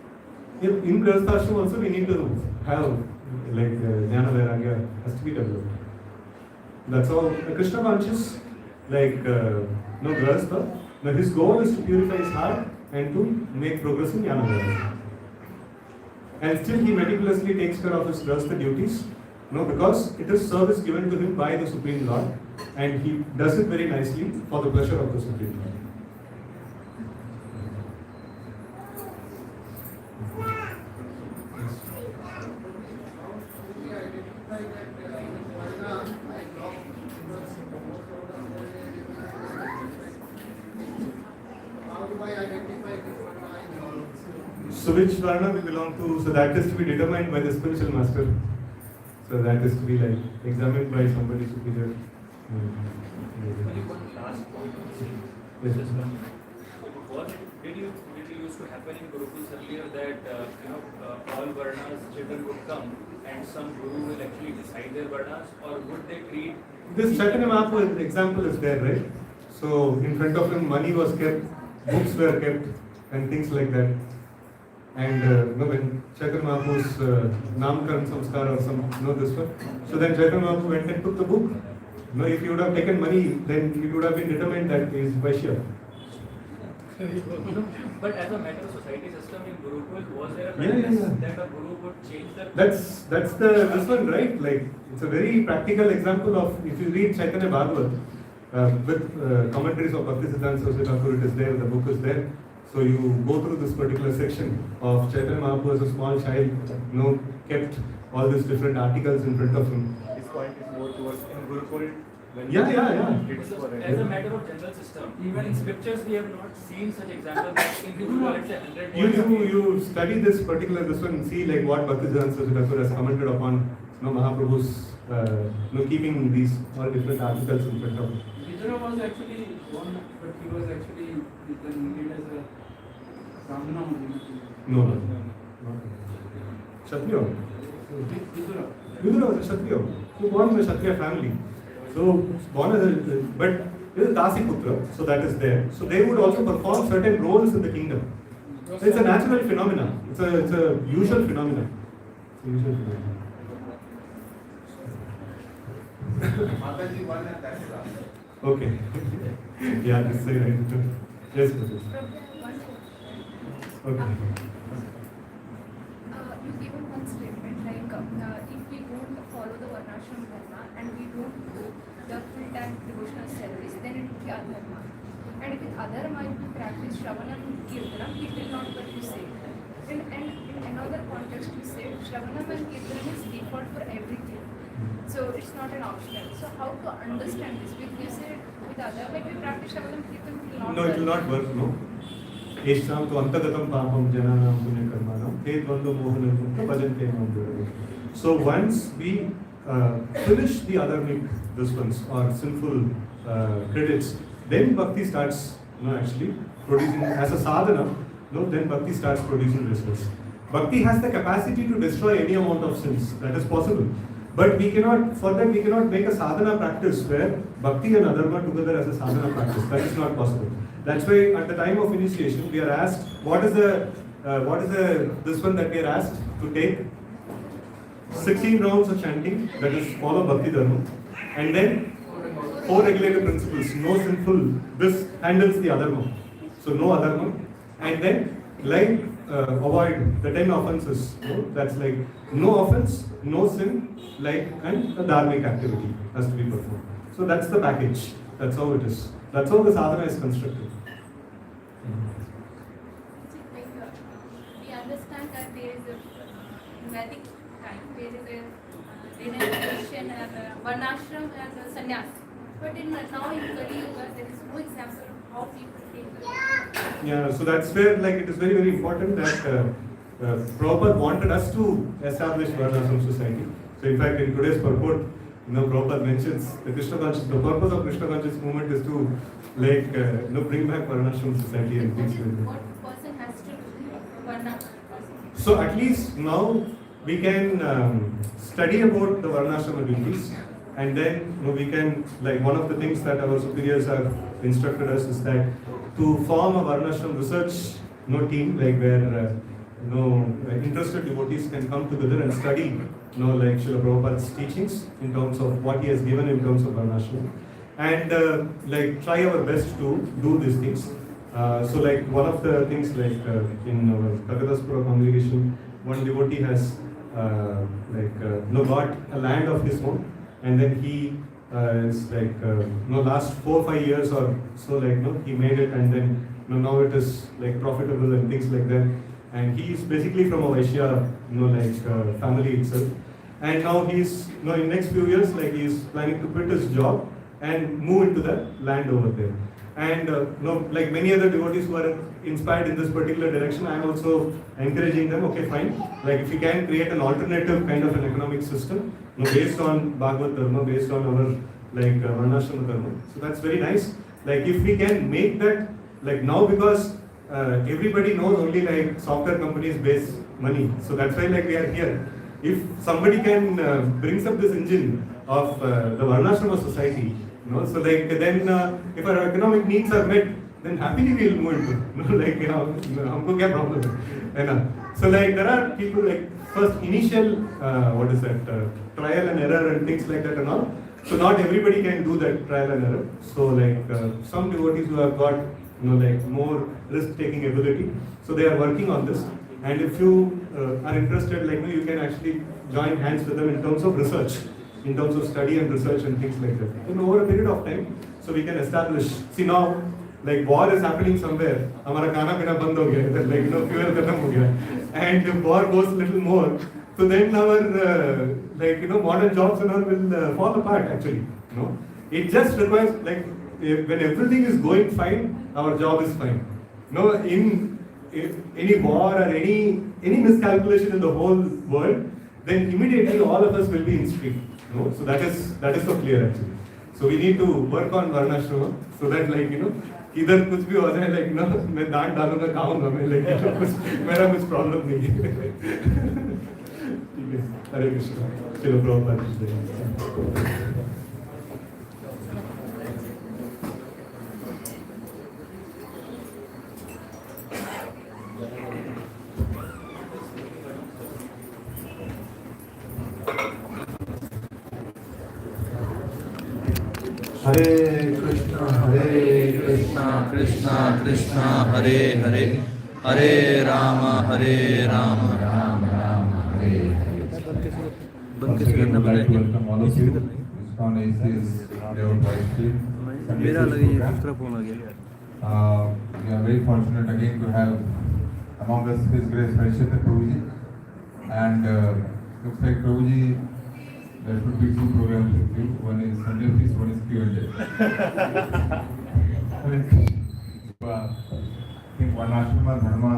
In grihasthashram also we need to have jnana vairagya has to be developed. That's how Krishna conscious grihastha. Now his goal is to purify his heart and to make progress in jnana vairagya. And still he meticulously takes care of his grihastha duties. Because it is service given to him by the Supreme Lord, and he does it very nicely for the pleasure of the Supreme Lord. So which Varna we belong to, so that is to be determined by the spiritual master. So that is to be examined by somebody superior. Only one last point on Yes. this one. What did you used to happen in Gurukuls earlier that all Varnas children would come and some Guru will actually decide their Varnas, or would they treat This Chaitanya Mahaprabhu example is there, right? So in front of him money was kept, books were kept and things like that. And when Chaitanya Mahaprabhu's Namkaran Samskar or this one, so then Chaitanya Mahaprabhu went and took the book. If you would have taken money, then it would have been determined that he is Vaishya. But as a matter of society system in Gurukul, was there a Yeah. that a Guru would change the... That's this one, right? It's a very practical example of, if you read Chaitanya Bhagavat with commentaries of Bhakti Siddhanta Saraswati Thakur, it is there, the book is there. So you go through this particular section of Chaitanya Mahaprabhu as a small child, kept all these different articles in front of him. His point is more towards in Gurukul. When Yeah. It's for As a matter of general system, even in scriptures we have not seen such examples. In Gurukul, let's say 100 You study this one and see what Bhakti Siddhanta Saraswati Thakur has commented upon Mahaprabhu's keeping these all different articles in front of him. Vijaya was actually one, but he was actually needed as a Brahmana only. No. Kshatriya. Vidura was a Kshatriya. He was born in a Kshatriya family. So born as but he is a Dasi Putra, so that is there. So they would also perform certain roles in the kingdom. It's a natural phenomenon. It's a usual phenomenon. Mataji one and that's last. Okay. Yeah, this is right. Yes, Prabhu. Okay. You given one statement if we don't follow the Varnashram Dharma and we don't do the full-time devotional service, then it will be adharma. And if it's adharma, if we practice Shravanam and Kirtanam, it will not get you saved. And in another context, we say Shravanam and Kirtanam is default for everything. So it's not an optional. So how to understand this? If you say with adharma, if we practice Shravanam, Kirtanam, it will not No, it will not work, no. Esham to antagatam papam jananam punya karmanam te dvando mohanam bhajante mam. So once we finish the adharmic ones or sinful credits, then bhakti starts actually producing as a sadhana. Then bhakti starts producing results. Bhakti has the capacity to destroy any amount of sins. That is possible. But we cannot make a sadhana practice where bhakti and adharma together as a sadhana practice. That is not possible. That's why at the time of initiation we are asked what is this one that we are asked to take 16 rounds of chanting, that is follow bhakti dharma, and then 4 regulative principles, no sinful, this handles the adharma, so no adharma, and then avoid the 10 offenses, that's no offense, no sin, and a dharmic activity has to be performed. So that's the package, that's how it is. That's how the sadhana is constructed. We understand that there is a Vedic time where they renunciation and varnashram and sannyas. But now in Kali Yuga, there is no example of how people take the Yeah, so that's where like it is very, very important that Prabhupada wanted us to establish Varnashram society. So in fact, in today's purport, Prabhupada mentions the Krishna conscious. The purpose of Krishna conscious movement is to like bring back Varnashram society and things like that. what person has to do varna. So at least now we can study about the Varnashram abilities, and then we can, like, one of the things that our superiors have instructed us is that to form a Varnashram research team, like where interested devotees can come together and study like Srila Prabhupada's teachings in terms of what he has given in terms of Varnashram, and like try our best to do these things. So like one of the things like in our Kakadaspura congregation, one devotee has got a land of his own, and then he is like last 4 or 5 years or so, like he made it, and then now it is like profitable and things like that. And he is basically from a Vaishya family itself, and now he's in next few years, like he is planning to quit his job and move into the land over there. And like many other devotees who are inspired in this particular direction, I am also encouraging them. Okay, fine. Like if we can create an alternative kind of an economic system, based on Bhagavad Dharma, based on our like Varnashram Dharma. So that's very nice. Like if we can make that, like now, because everybody knows only like software companies base money. So that's why like we are here. If somebody can brings up this engine of the Varnashrama society, so like then if our economic needs are met, then happily we will move into like humko kya problem hai. So like there are people like first initial trial and error and things like that and all. So not everybody can do that trial and error. So like some devotees who have got like more risk taking ability, so they are working on this. And if you are interested, like you can actually join hands with them in terms of research, in terms of study and research and things like that. And over a period of time, so we can establish. See now, like war is happening somewhere. Hamara खाना पीना बंद हो गया, like fuel खत्म हो गया, and if war goes little more, so then our modern jobs and all will fall apart actually. It just requires like when everything is going fine, our job is fine. In any war or any miscalculation in the whole world, then immediately all of us will be in stream. So that is so clear actually. So we need to work on Varnashrama so that इधर कुछ भी हो जाए मैं दांत डालूंगा खाऊंगा मैं मेरा कुछ प्रॉब्लम नहीं है. ठीक है, हरे कृष्ण. चलो Prabhupada. Hare Krishna, Krishna Krishna, Hare Hare, Hare Rama, Rama Rama, Hare Hare. Once again, I would like to welcome all of you. ISKCON is Devout Vice Chief. We are very fortunate again to have among us His Grace Harishetra Prabhuji, and looks like Prabhuji, there should be 2 programs with you. One is Sunday feast, one is Q&A. I think Varnashrama Dharma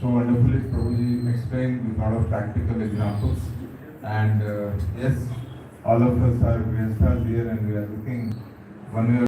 so wonderfully Prabhuji explained with a lot of practical examples. And yes, all of us are grandstars here, and we are looking one way